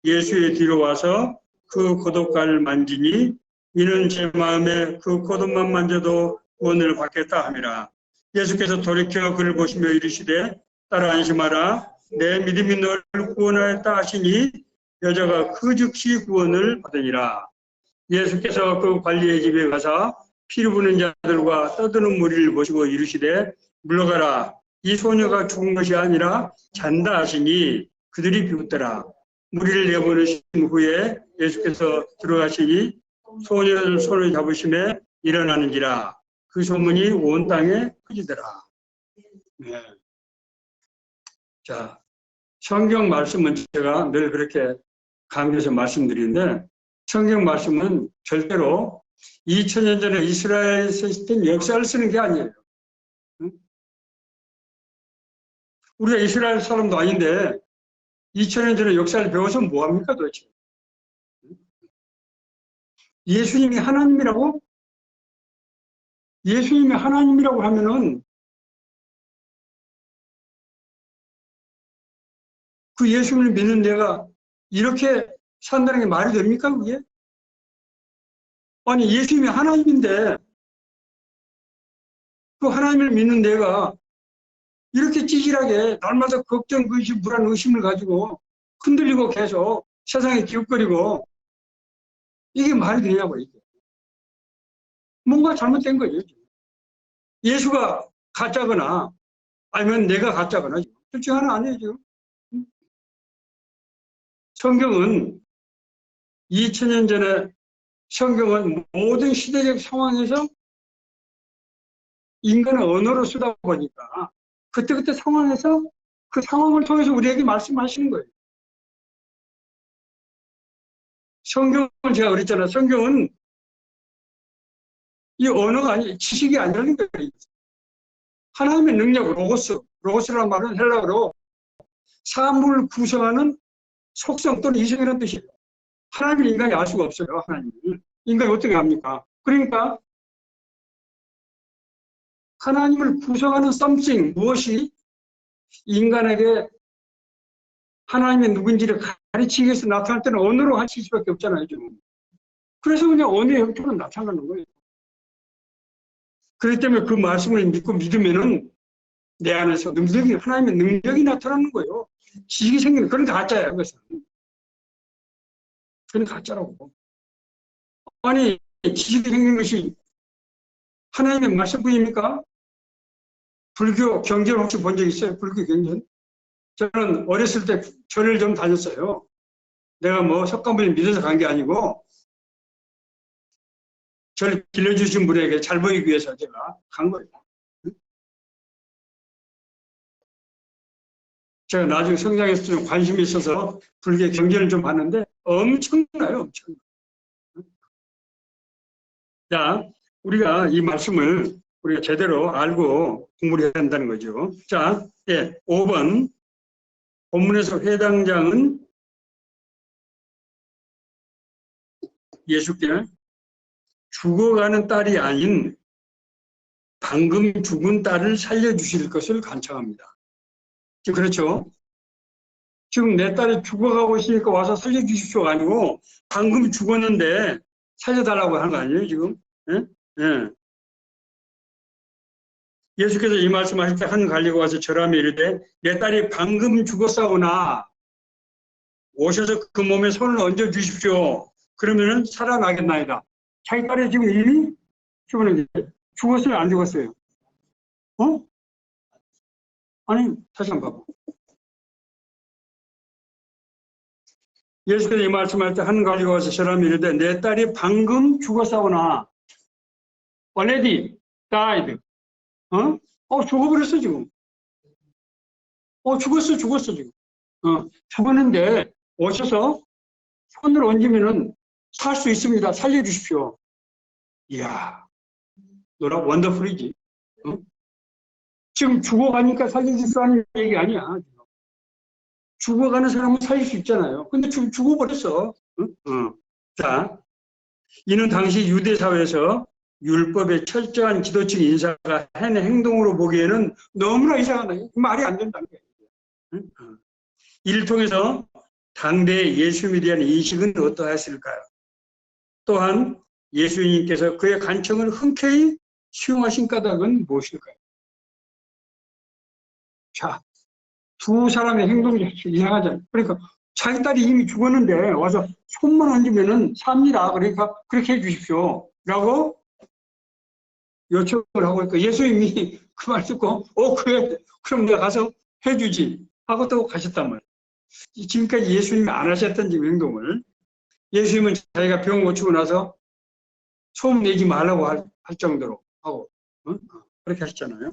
예수의 뒤로 와서 그 겉옷가를 만지니 이는 제 마음에 그 겉옷만 만져도 구원을 받겠다 함이라. 예수께서 돌이켜 그를 보시며 이르시되 따라 안심하라. 내 믿음이 너를 구원하였다 하시니 여자가 그 즉시 구원을 받으니라. 예수께서 그 관리의 집에 가서 피를 부는 자들과 떠드는 무리를 보시고 이르시되 물러가라. 이 소녀가 죽은 것이 아니라 잔다 하시니 그들이 비웃더라. 무리를 내보내신 후에 예수께서 들어가시니 소녀를 손을 잡으심에 일어나는지라. 그 소문이 온 땅에 퍼지더라. 네. 자, 성경 말씀은 제가 늘 그렇게 강조해서 말씀드리는데 성경 말씀은 절대로 2000년 전에 이스라엘에서 있었던 역사를 쓰는 게 아니에요. 우리가 이스라엘 사람도 아닌데 2000년 전에 역사를 배워서 뭐합니까 도대체? 예수님이 하나님이라고? 예수님이 하나님이라고 하면은 그 예수님을 믿는 내가 이렇게 산다는 게 말이 됩니까 그게? 아니 예수님이 하나님인데 그 하나님을 믿는 내가 이렇게 찌질하게 날마다 걱정, 근심, 불안, 의심을 가지고 흔들리고 계속 세상에 기웃거리고 이게 말이 되냐고 이게. 뭔가 잘못된 거예요. 예수가 가짜거나 아니면 내가 가짜거나 둘 중 하나 아니에요 지금. 성경은 2000년 전에 성경은 모든 시대적 상황에서 인간의 언어로 쓰다 보니까 그때그때 상황에서 그 상황을 통해서 우리에게 말씀하시는 거예요. 성경은 제가 그랬잖아요. 성경은 이 언어가 아니 지식이 아니라는 거예요. 하나님의 능력, 로고스라는 말은 헬라어로 사물을 구성하는 속성 또는 이성이라는 뜻이에요. 하나님을 인간이 알 수가 없어요. 하나님을. 인간이 어떻게 압니까? 그러니까 하나님을 구성하는 something, 무엇이 인간에게 하나님의 누군지를 가르치기 위해서 나타날 때는 언어로 가르칠 수밖에 없잖아요. 지금. 그래서 그냥 언어의 형태로 나타나는 거예요. 그렇기 때문에 그 말씀을 믿고 믿으면은 내 안에서 능력이, 하나님의 능력이 나타나는 거예요. 지식이 생기는 그런 가짜예요. 그것은. 그건 가짜라고. 아니 지식이 생긴 것이 하나님의 말씀뿐입니까? 불교 경전 혹시 본 적 있어요? 불교 경전? 저는 어렸을 때 절을 좀 다녔어요. 내가 뭐 석가모니 믿어서 간 게 아니고 저를 길러주신 분에게 잘 보이기 위해서 제가 간 거예요. 제가 나중에 성장해서 좀 관심이 있어서 불교 경전을 좀 봤는데 엄청나요. 엄청. 자, 우리가 이 말씀을 우리가 제대로 알고 공부를 해야 한다는 거죠. 자, 예, 5번 본문에서 회당장은 예수께 죽어가는 딸이 아닌 방금 죽은 딸을 살려주실 것을 간청합니다. 그렇죠? 지금 내 딸이 죽어가고 있으니까 와서 살려주십시오가 아니고 방금 죽었는데 살려달라고 하는 거 아니에요 지금? 예? 예. 예수께서 이 말씀하실 때 한 관리가 와서 절하며 이르되 내 딸이 방금 죽었사오나 오셔서 그 몸에 손을 얹어 주십시오. 그러면은 살아나겠나이다. 자기 딸이 지금 이미 죽었어요? 안 죽었어요? 어? 아니 다시 한번 봐봐. 예수께서 이 말씀할 때 한 관리가 와서 절하며 이르되 내 딸이 방금 죽었사오나 already died. 죽어버렸어 지금. 죽었어 지금. 죽었는데 오셔서 손을 얹으면은 살 수 있습니다. 살려주십시오. 이야, 너라 원더풀이지. 지금 죽어가니까 살려줄 수 있는 얘기 아니야. 죽어가는 사람은 살릴 수 있잖아요. 근데 죽어버렸어. 자, 이는 당시 유대 사회에서 율법의 철저한 지도층 인사가 한 행동으로 보기에는 너무나 이상하다. 말이 안 된다는 거예요. 이를 통해서 당대의 예수님에 대한 인식은 어떠했을까요? 또한 예수님께서 그의 간청을 흔쾌히 수용하신 까닭은 무엇일까요? 자, 두 사람의 행동이 이상하잖아요. 그러니까 자기 딸이 이미 죽었는데 와서 손만 얹으면은 삽니다. 그러니까 그렇게 해주십시오. 라고 요청을 하고 있고 예수님이 그 말 듣고 그래 그럼 내가 가서 해주지 하고 또 가셨단 말이에요. 지금까지 예수님이 안 하셨던 지금 행동을 예수님은 자기가 병 고치고 나서 소문 내지 말라고 할 정도로 하고 그렇게 하셨잖아요.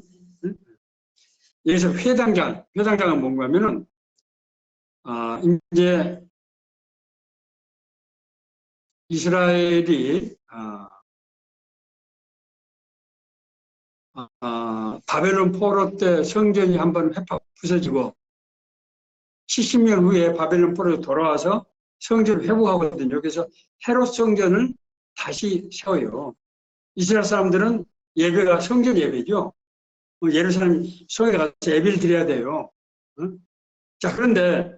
여기서 회당장은 뭔가 하면은 이제 이스라엘이 바벨론 포로 때 성전이 한번 회파 부서지고 70년 후에 바벨론 포로로 돌아와서 성전을 회복하거든요. 그래서 헤롯 성전을 다시 세워요. 이스라엘 사람들은 예배가 성전 예배죠. 예루살렘 성에 가서 예배를 드려야 돼요. 자, 그런데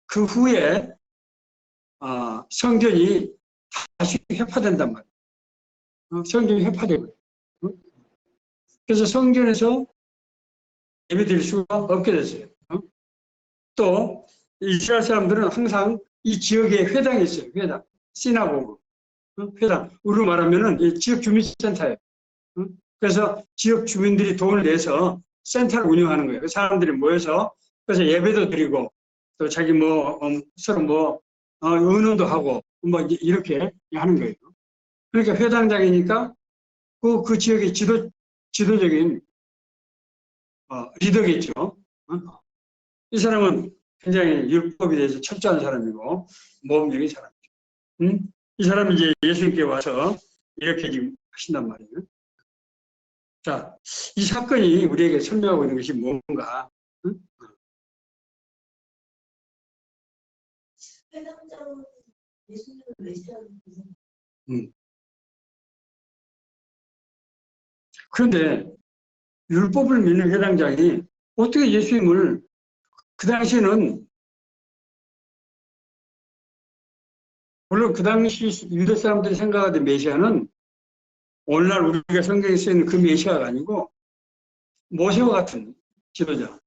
그 후에 성전이 다시 회파된단 말이에요. 성전이 회파되고요. 그래서 성전에서 예배 드릴 수가 없게 됐어요. 또 이스라엘 사람들은 항상 이 지역에 회당이 있어요. 회당, 시나고그, 회당. 우리로 말하면은 이 지역 주민센터예요. 그래서 지역 주민들이 돈을 내서 센터를 운영하는 거예요. 그 사람들이 모여서 그래서 예배도 드리고 또 자기 서로 의논도 하고 이렇게 하는 거예요. 그러니까 회당장이니까 그 지역의 지도적인 리더겠죠. 이 사람은 굉장히 율법에 대해서 철저한 사람이고 모범적인 사람이죠. 이 사람이 이제 예수님께 와서 이렇게 지금 하신단 말이에요. 자, 이 사건이 우리에게 설명하고 있는 것이 뭔가? 그런데 율법을 믿는 회당장이 어떻게 예수님을 그 당시에는 물론 그 당시 유대 사람들이 생각하던 메시아는 오늘날 우리가 성경에 쓰이는 그 메시아가 아니고 모세와 같은 지도자,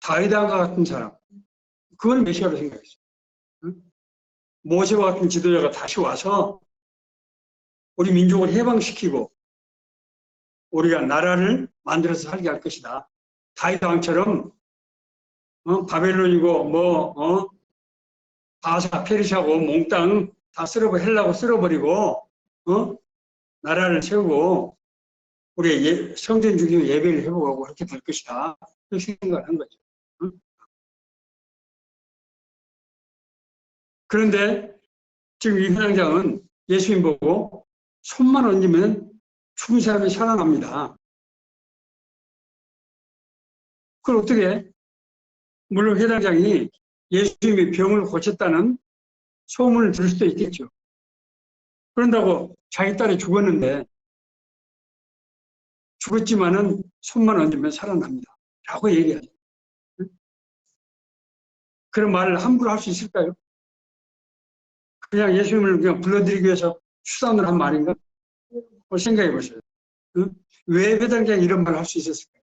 다윗과 같은 사람, 그걸 메시아로 생각했어요. 모세와 같은 지도자가 다시 와서 우리 민족을 해방시키고 우리가 나라를 만들어서 살게 할 것이다. 다윗 왕처럼 바벨론이고 바사 페르시아고 몽땅 다 헬라고 쓸어버리고 나라를 세우고 우리의 성전 중에 예배를 회복하고 그렇게 될 것이다. 그렇게 생각을 한 거죠. 그런데 지금 이 회장장은 예수님 보고 손만 얹으면 죽은 사람이 살아납니다. 그걸 어떻게? 물론 회장장이 예수님이 병을 고쳤다는 소문을 들을 수도 있겠죠. 그런다고 자기 딸이 죽었지만은 손만 얹으면 살아납니다. 라고 얘기하죠. 그런 말을 함부로 할 수 있을까요? 그냥 예수님을 그냥 불러들이기 위해서 수단으로 한 말인가? 생각해 보세요. 왜 회장장이 이런 말을 할 수 있었을까요?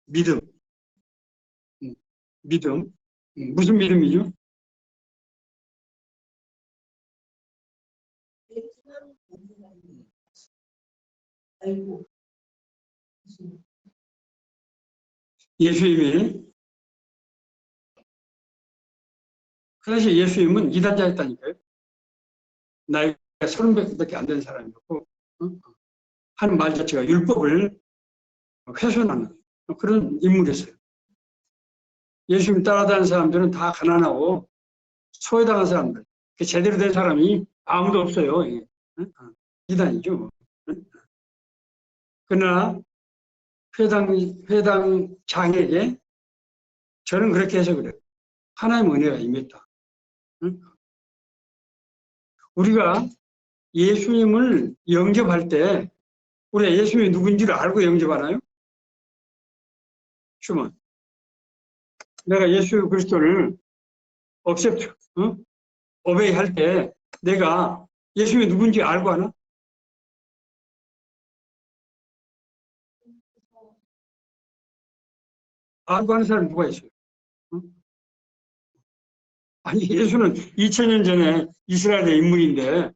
믿음. 믿음. 무슨 믿음이죠? 예수님이 그 당시 예수님은 이단자였다니까요. 나이가 30밖에 안 된 사람이었고 하는 말 자체가 율법을 훼손하는 그런 인물이었어요. 예수님 따라다니는 사람들은 다 가난하고 소외당한 사람들. 제대로 된 사람이 아무도 없어요. 이단이죠. 그러나 회당장에게 저는 그렇게 해서 그래요. 하나님의 은혜가 임했다. 우리가 예수님을 영접할 때 우리가 예수님이 누군지를 알고 영접하나요? 슈먼. 내가 예수 그리스도를 accept, obey 할 때 내가 예수님이 누군지 알고 하나? 알고 하는 사람이 누가 있어요? 응? 아니, 예수는 2000년 전에 이스라엘의 인물인데,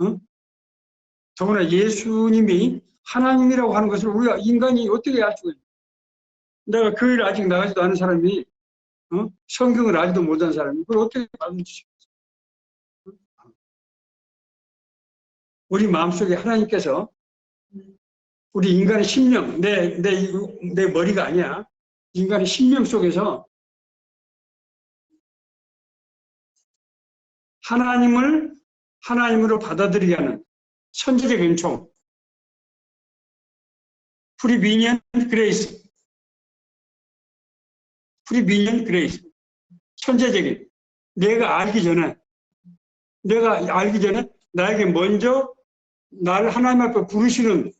응? 더구나 예수님이 하나님이라고 하는 것을 우리가 인간이 어떻게 알 수가 있어요? 내가 교회를 아직 나가지도 않은 사람이, 성경을 알지도 못한 사람이 그걸 어떻게 받는지. 우리 마음속에 하나님께서 우리 인간의 심령, 내 머리가 아니야. 인간의 심령 속에서 하나님을 하나님으로 받아들이게 하는 선지적 은총, 프리비니언 그레이스, 프리비니언 그레이스, 선제적인. 내가 알기 전에 나에게 먼저 나를 하나님 앞에 부르시는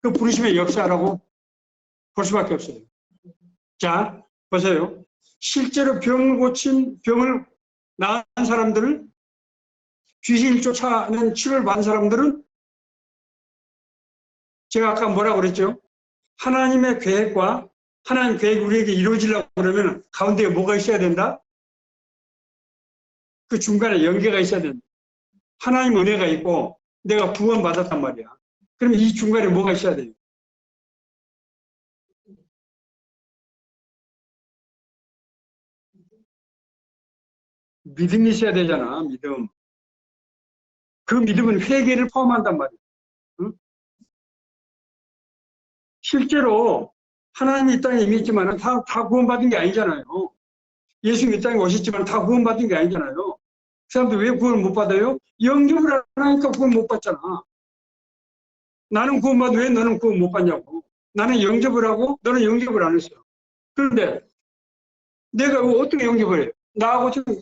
그 부르심의 역사라고 볼 수밖에 없어요. 자, 보세요. 실제로 병을 나은 사람들을, 귀신을 쫓아내는 치료를 받은 사람들은 제가 아까 뭐라고 그랬죠? 하나님의 계획과 하나님 계획이 우리에게 이루어지려고 그러면 가운데에 뭐가 있어야 된다? 그 중간에 연계가 있어야 된다. 하나님 은혜가 있고 내가 구원받았단 말이야. 그러면 이 중간에 뭐가 있어야 돼요? 믿음이 있어야 되잖아, 믿음. 그 믿음은 회개를 포함한단 말이야. 응? 실제로 하나님이 이 땅에 이미 있지만 다 구원받은 게 아니잖아요. 예수님이 이 땅에 오셨지만 다 구원받은 게 아니잖아요. 그 사람들 왜 구원을 못 받아요? 영접을 안 하니까 구원 못 받잖아. 나는 구원받고 왜 너는 구원 못 받냐고. 나는 영접을 하고 너는 영접을 안 했어. 그런데 내가 어떻게 영접을 해? 나하고 지금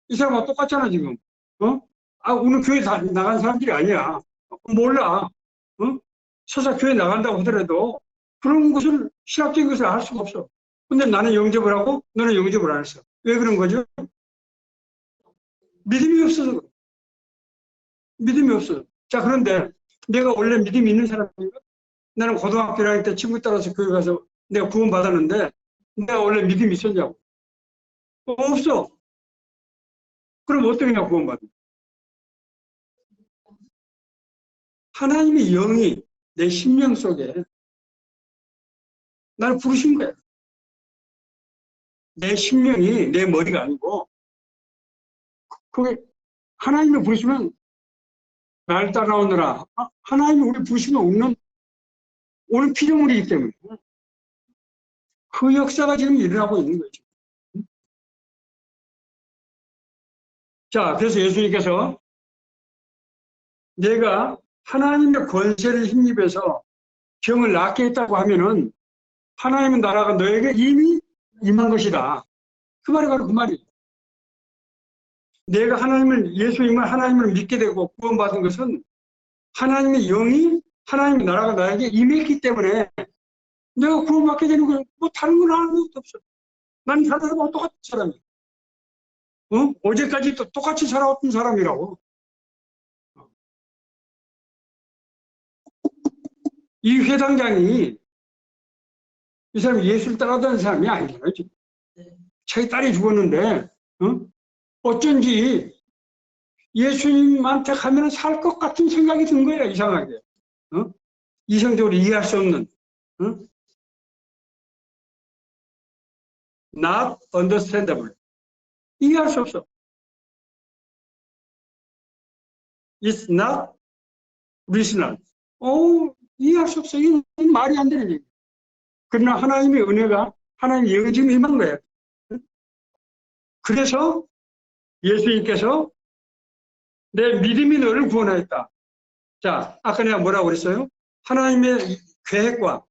이 사람하고 똑같잖아 지금. 오늘 교회 나간 사람들이 아니야. 몰라. 설사 교회 나간다고 하더라도 그런 것을 신학적인 것을 알 수가 없어. 근데 나는 영접을 하고 너는 영접을 안 했어. 왜 그런 거죠? 믿음이 없어서 그래. 믿음이 없어. 자, 그런데 내가 원래 믿음이 있는 사람인가? 나는 고등학교 다닐 때 친구 따라서 교회 가서 내가 구원받았는데 내가 원래 믿음이 있었냐고. 없어. 그럼 어떻게 내가 구원받는? 하나님의 영이 내 심령 속에 나를 부르신 거야. 내 심령이 내 머리가 아니고 그게 하나님이 부르시면 날 따라오느라 하나님이 우리 부르시면 오는 피조물이기 때문에 그 역사가 지금 일어나고 있는 거죠. 자, 그래서 예수님께서 내가 하나님의 권세를 힘입어서 병을 낫게 했다고 하면은 하나님의 나라가 너에게 이미 임한 것이다. 그 말이 바로 그 말이에요. 내가 예수님을 하나님을 믿게 되고 구원받은 것은 하나님의 영이, 하나님의 나라가 나에게 임했기 때문에 내가 구원받게 되는 거예요. 뭐 다른 건 아무것도 없어. 난 다른 사람하고 똑같은 사람이야. 어제까지 또 똑같이 살아왔던 사람이라고. 이 회당장이 이 사람이 예수를 따라다니는 사람이 아니잖아요. 자기 딸이 죽었는데 어쩐지 예수님한테 가면 살 것 같은 생각이 든 거야. 이상하게. 이성적으로 이해할 수 없는. not understandable. 이해할 수 없어. It's not reasonable. 이해할 수 없어. 이건 말이 안 되는 얘기. 그러나 하나님의 은혜가 하나님의 영이 지금 임한 거예요. 그래서 예수님께서 내 믿음이 너를 구원하였다. 자, 아까 내가 뭐라고 그랬어요? 하나님의 계획과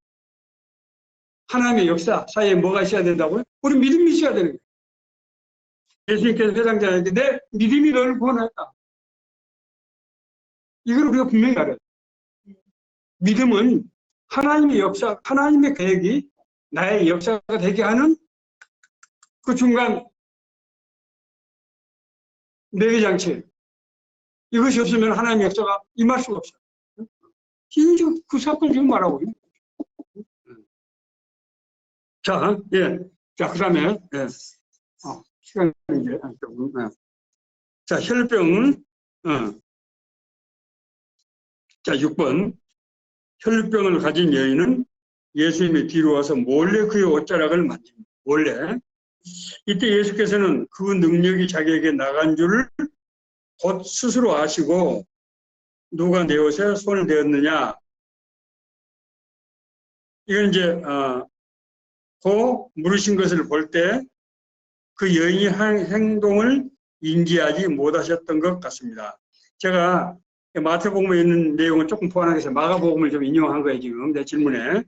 하나님의 역사 사이에 뭐가 있어야 된다고요? 우리 믿음이 있어야 되는 거예요. 예수님께서 회당자에게 내 믿음이 너를 구원하였다. 이걸 우리가 분명히 알아요. 믿음은 하나님의 역사, 하나님의 계획이 나의 역사가 되게 하는 그 중간 매개장치. 이것이 없으면 하나님의 역사가 임할 수가 없어요. 지금 그 사건 지금 말하고 있는 거예요. 자, 예. 자, 그 다음에, 예. 시간이 이제 조금, 예. 자, 혈병은, 자, 6번. 혈병을 가진 여인은 예수님의 뒤로 와서 몰래 그의 옷자락을 만집니다. 몰래. 이때 예수께서는 그 능력이 자기에게 나간 줄을 곧 스스로 아시고 누가 내 옷에 손을 대었느냐. 이건 이제 고 물으신 것을 볼 때 그 여인이 한 행동을 인지하지 못하셨던 것 같습니다. 제가 마태복음에 있는 내용은 조금 보완하기 위해서 마가복음을 좀 인용한 거예요, 지금 내 질문에.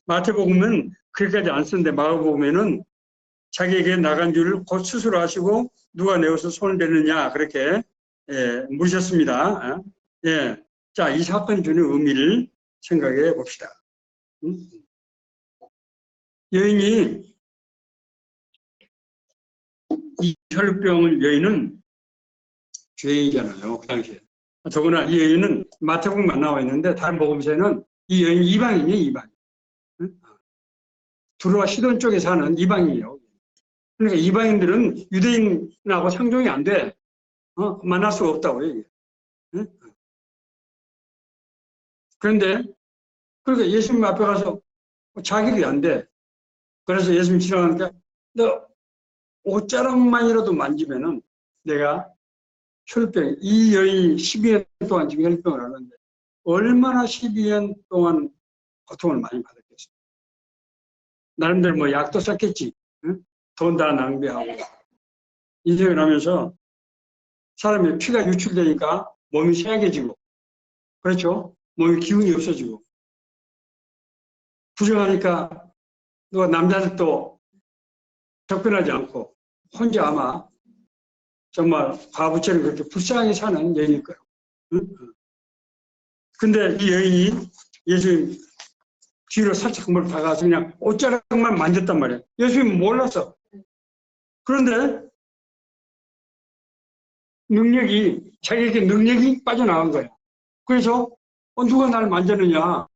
마태복음은 그렇게까지 안 쓰는데 마가복음에는 자기에게 나간 줄을 곧 스스로 아시고 누가 내 옷에 손을 대느냐 그렇게 물으셨습니다. 예. 자, 이 사건이 주는 의미를 생각해 봅시다. 여인이 이 혈병을 여인은 죄인이잖아요. 그 당시에. 더구나 이 여인은 마태복음만 나와 있는데 다른 복음서에는 이 여인이 이방인이에요. 이방인. 두로와 시돈 쪽에 사는 이방인이에요. 그러니까 이방인들은 유대인하고 상종이 안 돼. 만날 수가 없다고 얘기해요. 그런데 그러니까 예수님 앞에 가서 자격이 안 돼. 그래서 예수님 지나가니까 너 옷자락만이라도 만지면은 내가 혈병, 이 여인이 12년 동안 지금 혈병을 하는데 얼마나 12년 동안 고통을 많이 받았겠어. 나름대로 뭐 약도 썼겠지. 응? 돈 다 낭비하고. 인생을 하면서 사람의 피가 유출되니까 몸이 쇠약해지고, 그렇죠? 몸에 기운이 없어지고. 부정하니까 누가 남자들도 접근하지 않고 혼자 아마 정말 과부처럼 그렇게 불쌍하게 사는 여인일 거예요. 응? 근데 이 여인이 예수님 뒤로 살짝 멀리 다가가서 그냥 옷자락만 만졌단 말이에요. 예수님 몰랐어. 그런데 자기에게 능력이 빠져나간 거예요. 그래서 누가 날 만졌느냐.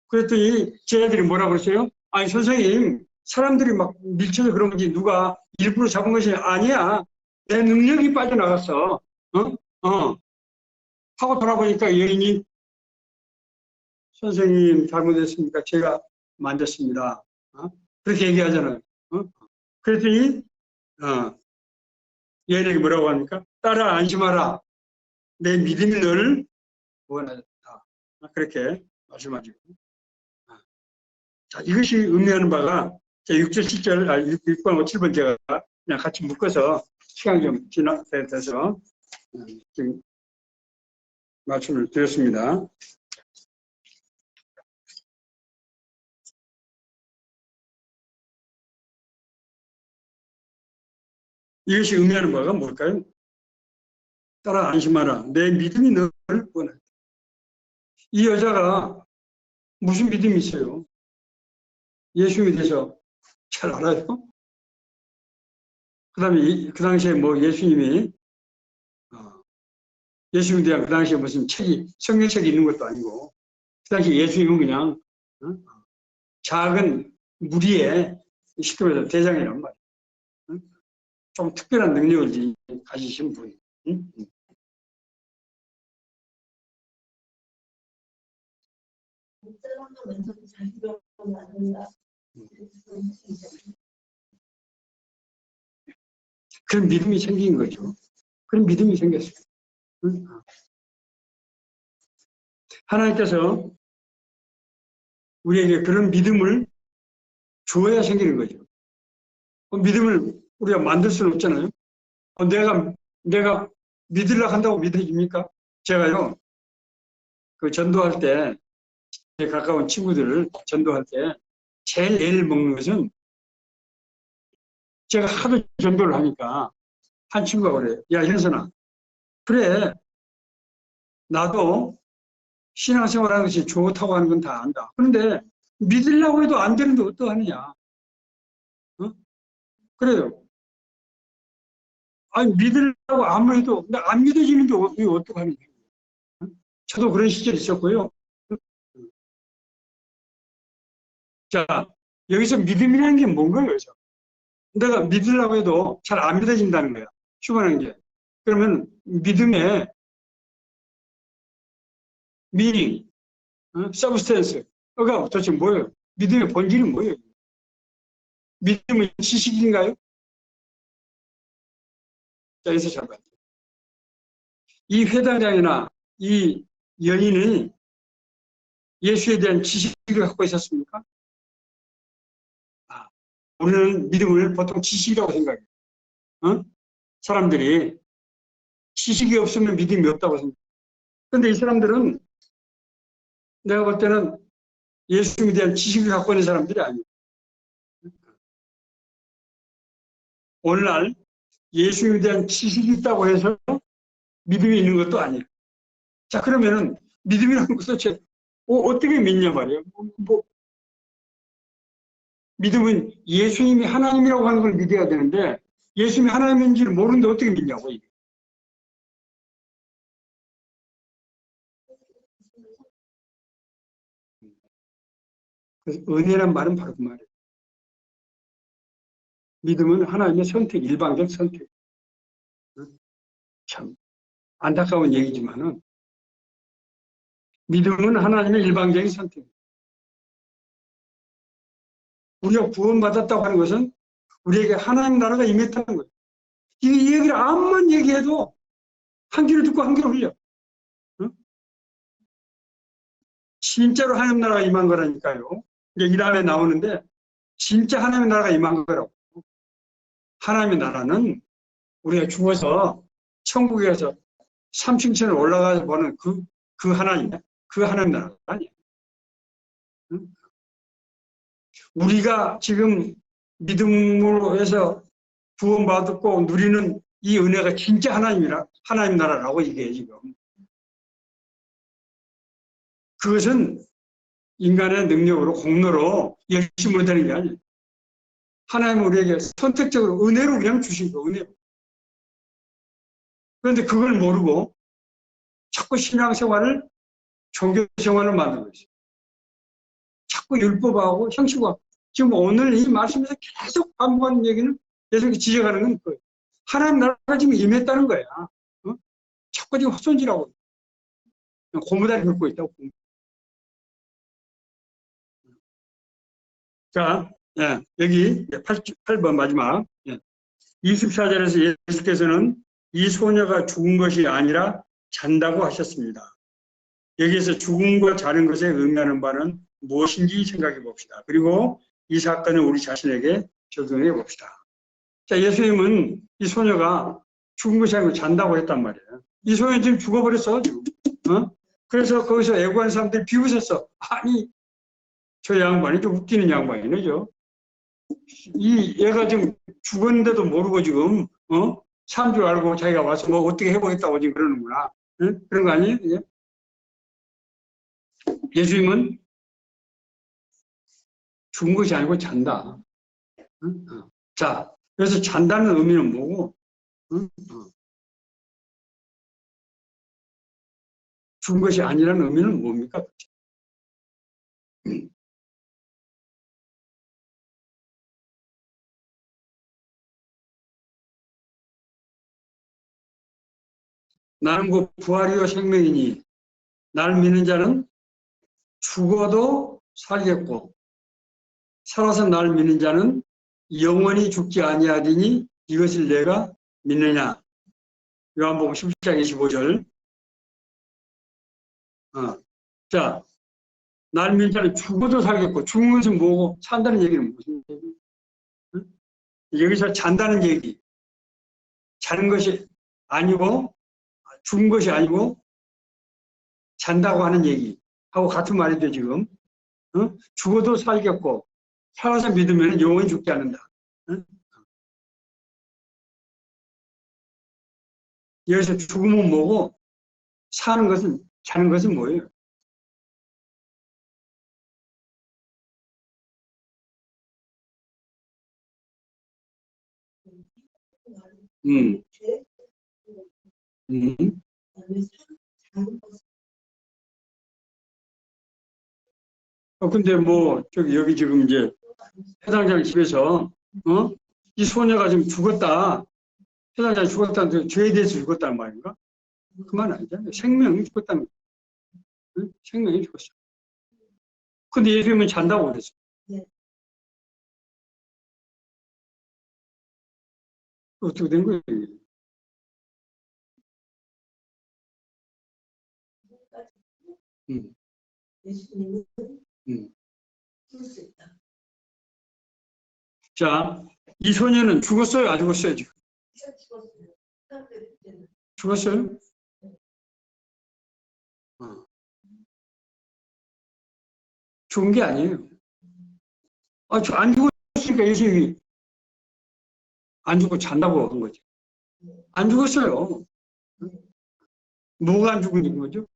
그랬더니 제자들이 뭐라고 그랬어요? 아니 선생님, 사람들이 막 밀쳐서 그런 거지 누가 일부러 잡은 것이 아니야. 내 능력이 빠져나갔어. 하고 돌아보니까 여인이 선생님 잘못했습니까? 제가 만졌습니다. 그렇게 얘기하잖아요. 그랬더니 여인에게 뭐라고 합니까? 딸아 안심하라. 내 믿음이 너를 구원하였다. 그렇게 말씀하죠. 자, 이것이 의미하는 바가 6절, 7절, 6번, 7번 제가 그냥 같이 묶어서 시간이 좀 지나서 지금 말씀을 드렸습니다. 이것이 의미하는 바가 뭘까요? 따라 안심하라. 내 믿음이 너를 구원하였다. 이 여자가 무슨 믿음이 있어요? 예수님에 대해서 잘 알아요? 그 다음에 그 당시에 뭐 예수님에 대한 그 당시에 무슨 책이, 성경책이 있는 것도 아니고, 그 당시 예수님은 그냥 작은 무리의 시급에서 대장이란 말이에요. 좀 특별한 능력을 가지신 분. 그런 믿음이 생긴 거죠. 그런 믿음이 생겼어요. 하나님께서 우리에게 그런 믿음을 줘야 생기는 거죠. 그 믿음을 우리가 만들 수는 없잖아요. 내가 믿으려고 한다고 믿어집니까? 제가요, 그 전도할 때, 제 가까운 친구들을 전도할 때, 제일 애를 먹는 것은 제가 하도 전도를 하니까 한 친구가 그래요. 야, 현선아. 그래. 나도 신앙생활 하는 것이 좋다고 하는 건 다 안다. 그런데 믿으려고 해도 안 되는데 어떡하느냐. 그래요. 아니, 믿으려고 아무리 해도 안 믿어지는데 어떡하느냐. 저도 그런 시절이 있었고요. 자, 여기서 믿음이라는 게 뭔 거예요? 그래서 내가 믿으려고 해도 잘 안 믿어진다는 거야. 휴먼한 게. 그러면 믿음의 미닝, 서브스탠스가 도대체 뭐예요? 믿음의 본질이 뭐예요? 믿음은 지식인가요? 자, 여기서 잘 봐요. 이 회당장이나 이 여인이 예수에 대한 지식을 갖고 있었습니까? 우리는 믿음을 보통 지식이라고 생각해요. 어? 사람들이 지식이 없으면 믿음이 없다고 생각해요. 그런데 이 사람들은 내가 볼 때는 예수에 대한 지식을 갖고 있는 사람들이 아니에요. 오늘날 예수에 대한 지식이 있다고 해서 믿음이 있는 것도 아니에요. 자, 그러면은 믿음이라는 것도 도대체 어떻게 믿냐 말이에요. 믿음은 예수님이 하나님이라고 하는 걸 믿어야 되는데 예수님이 하나님인지를 모르는데 어떻게 믿냐고 이게. 그래서 은혜란 말은 바로 그 말이에요. 믿음은 하나님의 선택, 일방적 선택. 참 안타까운 얘기지만은 믿음은 하나님의 일방적인 선택. 우리가 구원받았다고 하는 것은 우리에게 하나님 나라가 임했다는 거예요. 이 얘기를 암만 얘기해도 한 귀를 듣고 한 귀를 흘려. 응? 진짜로 하나님 나라가 임한 거라니까요. 이제 이 다음에 나오는데 진짜 하나님의 나라가 임한 거라고. 하나님의 나라는 우리가 죽어서 천국에서 3층천을 올라가서 보는 그 하나님, 그 하나님 나라가 아니에요. 응? 우리가 지금 믿음으로 해서 구원받고 누리는 이 은혜가 진짜 하나님 나라라고 이게 지금. 그것은 인간의 능력으로 공로로 열심히 되는 게 아니에요. 하나님은 우리에게 선택적으로 은혜로 그냥 주신 거, 은혜로. 그런데 그걸 모르고 자꾸 신앙생활을 종교생활을 만들고 있어요. 자꾸 율법하고 형식과 지금 오늘 이 말씀에서 계속 반복하는 얘기는 계속 지적하는 건 그거예요. 하나님 나라가 지금 임했다는 거야. 어? 자꾸 지금 헛손질하고 고무다리 긁고 있다고. 자, 예, 여기 8번 마지막. 예. 24절에서 예수께서는 이 소녀가 죽은 것이 아니라 잔다고 하셨습니다. 여기에서 죽음과 자는 것에 의미하는 바는 무엇인지 생각해 봅시다. 그리고 이 사건을 우리 자신에게 적용해 봅시다. 자, 예수님은 이 소녀가 죽은 것이 아니고 잔다고 했단 말이에요. 이 소녀는 지금 죽어버렸어, 지금. 어? 그래서 거기서 애구한 사람들이 비웃었어. 아니, 저 양반이 좀 웃기는 양반이죠. 이 얘가 지금 죽었는데도 모르고 지금 산 줄 알고 자기가 와서 뭐 어떻게 해보겠다고 지금 그러는구나. 응? 그런 거 아니에요? 예? 예수님은 죽은 것이 아니고 잔다. 응? 자, 그래서 잔다는 의미는 뭐고? 응? 죽은 것이 아니라는 의미는 뭡니까? 나는 그 부활이요 생명이니 나를 믿는 자는 죽어도 살겠고 살아서 나를 믿는 자는 영원히 죽지 아니하리니 이것을 내가 믿느냐. 요한복음 10장 25절. 자, 나를 믿는 자는 죽어도 살겠고 죽은 것은 뭐고 산다는 얘기는 무슨 얘기? 응? 여기서 잔다는 얘기. 자는 것이 아니고 죽은 것이 아니고 잔다고 하는 얘기하고 같은 말인데 지금 죽어도 살겠고 살아서 믿으면 영원히 죽지 않는다. 여기서 죽음은 뭐고 사는 것은 자는 것은 뭐예요? 음, 음. 근데 뭐 저기 여기 지금 이제 해당자를 집에서 이 소녀가 지금 죽었다. 해당자가 죽었다는 죄에 대해서 죽었다는 말인가? 그 말 아니잖아요. 생명이 죽었다는 거예요. 응? 생명이 죽었어. 근데 예수님은 잔다고 그랬어. 어떻게 된 거예요? 음. 자, 이 소녀는 죽었어요? 안 죽었어요? 지금? 죽었어요? 죽은 게 아니에요. 안 죽었으니까 예수님이 안 죽고 잔다고 한 거죠. 안 죽었어요. 뭐가 안 죽은 거죠?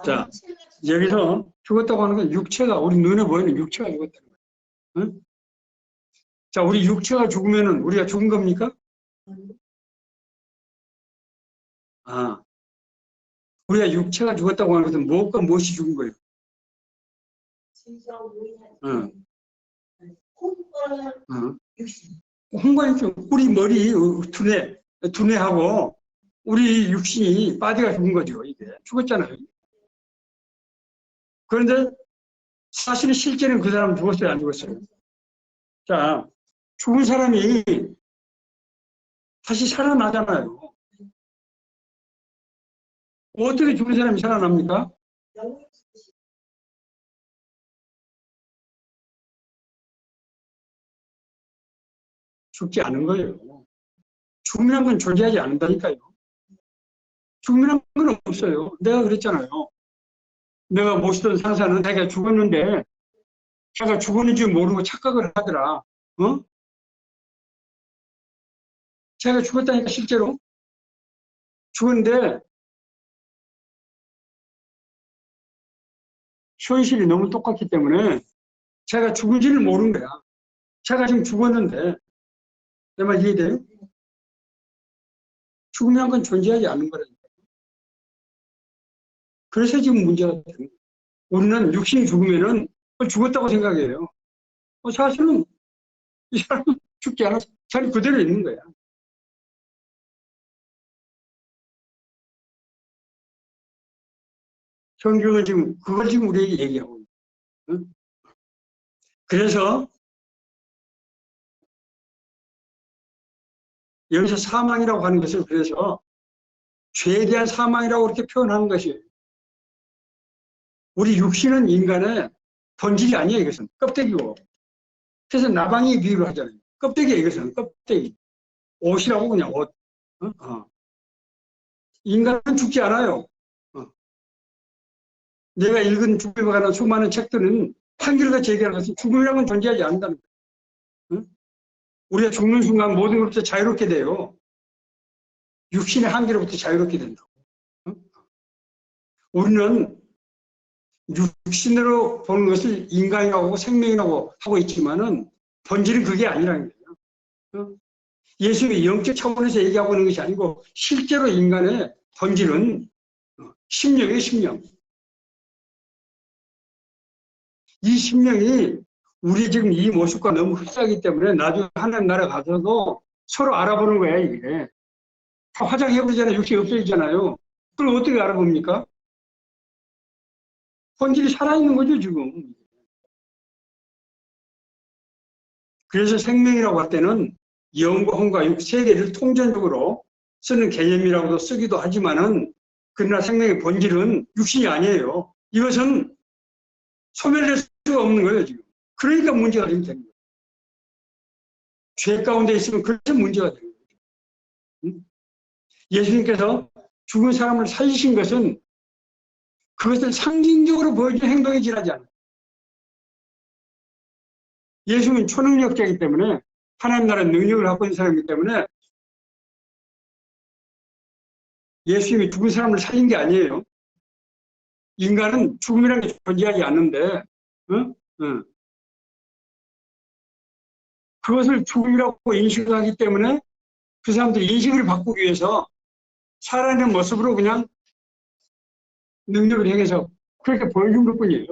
자, 여기서 죽었다고 하는 건 육체가, 우리 눈에 보이는 육체가 죽었다는 거예요. 응? 자, 우리 육체가 죽으면 우리가 죽은 겁니까? 아, 우리가 육체가 죽었다고 하는 것은 무엇과 무엇이 죽은 거예요? 응. 응. 홍관이 우리 머리, 두뇌하고 우리 육신이 바디가 죽은 거죠. 이게 죽었잖아요. 그런데 사실은 실제는 그 사람은 죽었어요, 안 죽었어요? 자, 죽은 사람이 다시 살아나잖아요. 어떻게 죽은 사람이 살아납니까? 죽지 않은 거예요. 죽음이란 건 존재하지 않는다니까요. 죽음이란 건 없어요. 내가 그랬잖아요. 내가 모시던 상사는 자기가 죽었는데 자기가 죽었는지 모르고 착각을 하더라. 자기가 죽었다니까 실제로. 죽었는데 현실이 너무 똑같기 때문에 자기가 죽은지를 모르는 거야. 자기가 지금 죽었는데 내 말 이해돼요? 죽음이란 건 존재하지 않는 거라니까. 그래서 지금 문제가 되는 거예요. 우리는 육신이 죽으면은 죽었다고 생각해요. 사실은 이 사람은 죽지 않았어. 자기 그대로 있는 거야. 성경은 지금 그걸 지금 우리에게 얘기하고 있는 거예요. 그래서 여기서 사망이라고 하는 것을 그래서 죄에 대한 사망이라고 이렇게 표현하는 것이에요. 우리 육신은 인간의 본질이 아니에요. 이것은 껍데기고. 그래서 나방이 비유를 하잖아요. 껍데기예요. 이것은 껍데기. 옷이라고 그냥 옷. 인간은 죽지 않아요. 내가 읽은 죽음에 관한 수많은 책들은 한결같이 얘기하는 것은 죽음이라는 건 존재하지 않는다는 거예요. 우리가 죽는 순간 모든 것부터 자유롭게 돼요. 육신의 한계로부터 자유롭게 된다고. 우리는 육신으로 보는 것을 인간이라고 생명이라고 하고 있지만은 본질은 그게 아니라는 거예요. 예수님이 영적 차원에서 얘기하고 있는 것이 아니고 실제로 인간의 본질은 심령이에요, 심령. 이 심령이 우리 지금 이 모습과 너무 흡사하기 때문에 나중에 하나님 나라 가서도 서로 알아보는 거야, 이게. 다 화장해버리잖아요. 육신이 없어지잖아요. 그걸 어떻게 알아봅니까? 본질이 살아있는 거죠, 지금. 그래서 생명이라고 할 때는 영과 혼과 육 세 개를 통전적으로 쓰는 개념이라고도 쓰기도 하지만은 그러나 생명의 본질은 육신이 아니에요. 이것은 소멸될 수가 없는 거예요, 지금. 그러니까 문제가 되는 거예요. 죄 가운데 있으면 그래서 문제가 되는 거예요. 예수님께서 죽은 사람을 살리신 것은 그것을 상징적으로 보여주는 행동에 지나지 않아요. 예수는 초능력자이기 때문에 하나님 나라의 능력을 갖고 있는 사람이기 때문에 예수님이 죽은 사람을 살린 게 아니에요. 인간은 죽음이라는 게 존재하지 않는데 그것을 죽음이라고 인식하기 때문에 그 사람들 인식을 바꾸기 위해서 살아있는 모습으로 그냥 능력을 행해서 그렇게 보여준 것뿐이에요.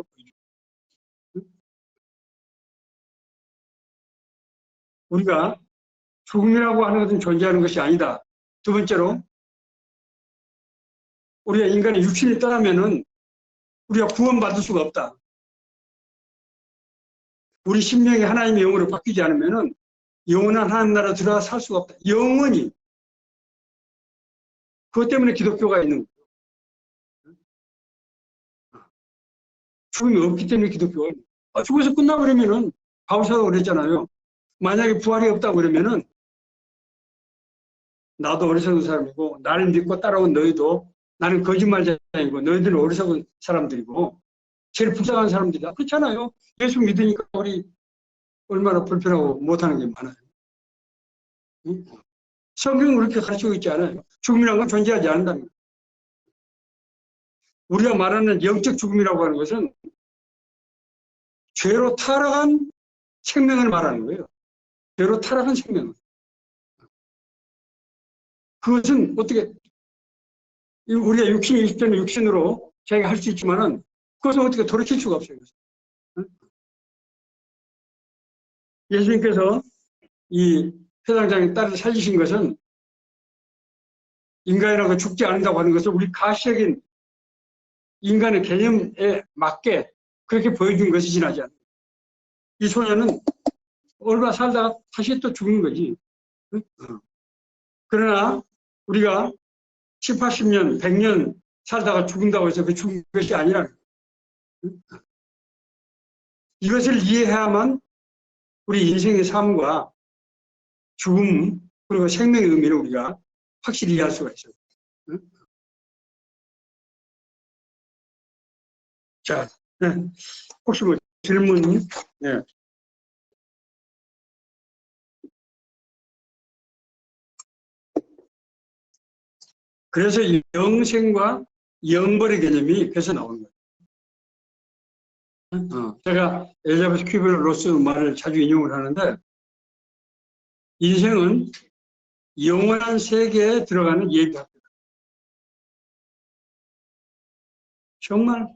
우리가 죽음이라고 하는 것은 존재하는 것이 아니다. 두 번째로 우리가 인간의 육신이 떠나면은 우리가 구원받을 수가 없다. 우리 심령이 하나님의 영으로 바뀌지 않으면은 영원한 하나님 나라 들어가 살 수가 없다. 영원히. 그것 때문에 기독교가 있는 거예요. 죽음이 없기 때문에 기독교가 있는 거예요. 죽어서 끝나버리면은 바울사가 그랬잖아요. 만약에 부활이 없다고 그러면은 나도 어리석은 사람이고 나를 믿고 따라온 너희도 나는 거짓말자이고 너희들은 어리석은 사람들이고 제일 불쌍한 사람들이다. 그렇잖아요. 예수 믿으니까 우리 얼마나 불편하고 못하는 게 많아요. 응? 성경은 그렇게 가르치고 있지 않아요. 죽음이라는 건 존재하지 않는다는 거예요. 우리가 말하는 영적 죽음이라고 하는 것은 죄로 타락한 생명을 말하는 거예요. 죄로 타락한 생명. 그것은 어떻게 우리가 육신이 있을 때는 육신으로 자기가 할 수 있지만은 그것은 어떻게 돌이킬 수가 없어요. 응? 예수님께서 이 회당장의 딸을 살리신 것은 인간이라고 죽지 않는다고 하는 것을 우리 가시적인 인간의 개념에 맞게 그렇게 보여준 것이 지나지 않아요. 이 소녀는 얼마 살다가 다시 또 죽는 거지. 응? 그러나 우리가 7, 80년, 100년 살다가 죽는다고 해서 그 죽은 것이 아니라 이것을 이해해야만 우리 인생의 삶과 죽음 그리고 생명의 의미를 우리가 확실히 이해할 수가 있어요. 자, 혹시 뭐 질문? 네. 그래서 영생과 영벌의 개념이 그래서 나오는 거예요. 제가 엘리자베스 큐벨 로스 말을 자주 인용을 하는데 인생은 영원한 세계에 들어가는 예비합니다. 정말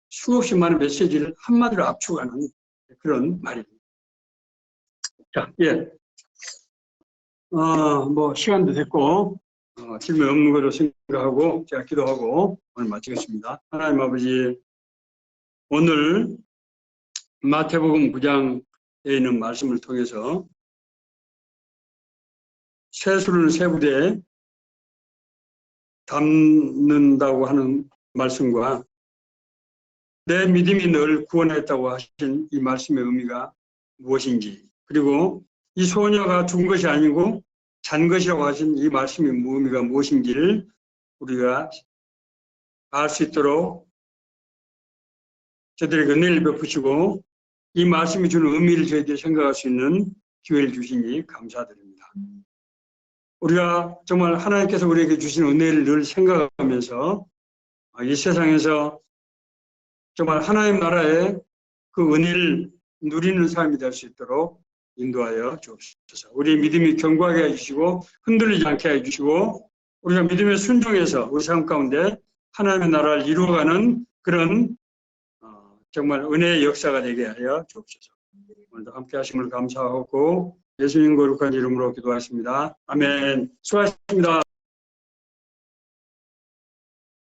수없이 많은 메시지를 한마디로 압축하는 그런 말입니다. 자, 예. 뭐, 시간도 됐고, 질문 없는 거로 생각하고, 제가 기도하고, 오늘 마치겠습니다. 하나님 아버지, 오늘 마태복음 9장에 있는 말씀을 통해서 세수를 세부대에 담는다고 하는 말씀과 내 믿음이 널 구원했다고 하신 이 말씀의 의미가 무엇인지, 그리고 이 소녀가 죽은 것이 아니고 잔 것이라고 하신 이 말씀의 의미가 무엇인지를 우리가 알 수 있도록 저들에게 은혜를 베푸시고 이 말씀이 주는 의미를 저희들이 생각할 수 있는 기회를 주시니 감사드립니다. 우리가 정말 하나님께서 우리에게 주신 은혜를 늘 생각하면서 이 세상에서 정말 하나님 나라의 그 은혜를 누리는 삶이 될 수 있도록 인도하여 주옵소서. 우리 믿음이 견고하게 해주시고 흔들리지 않게 해주시고 우리가 믿음에 순종해서 우리 삶 가운데 하나님의 나라를 이루어가는 그런 정말 은혜의 역사가 되게 하여 주옵소서. 오늘도 함께 하심을 감사하고 예수님 거룩한 이름으로 기도하십니다. 아멘. 수고하셨습니다.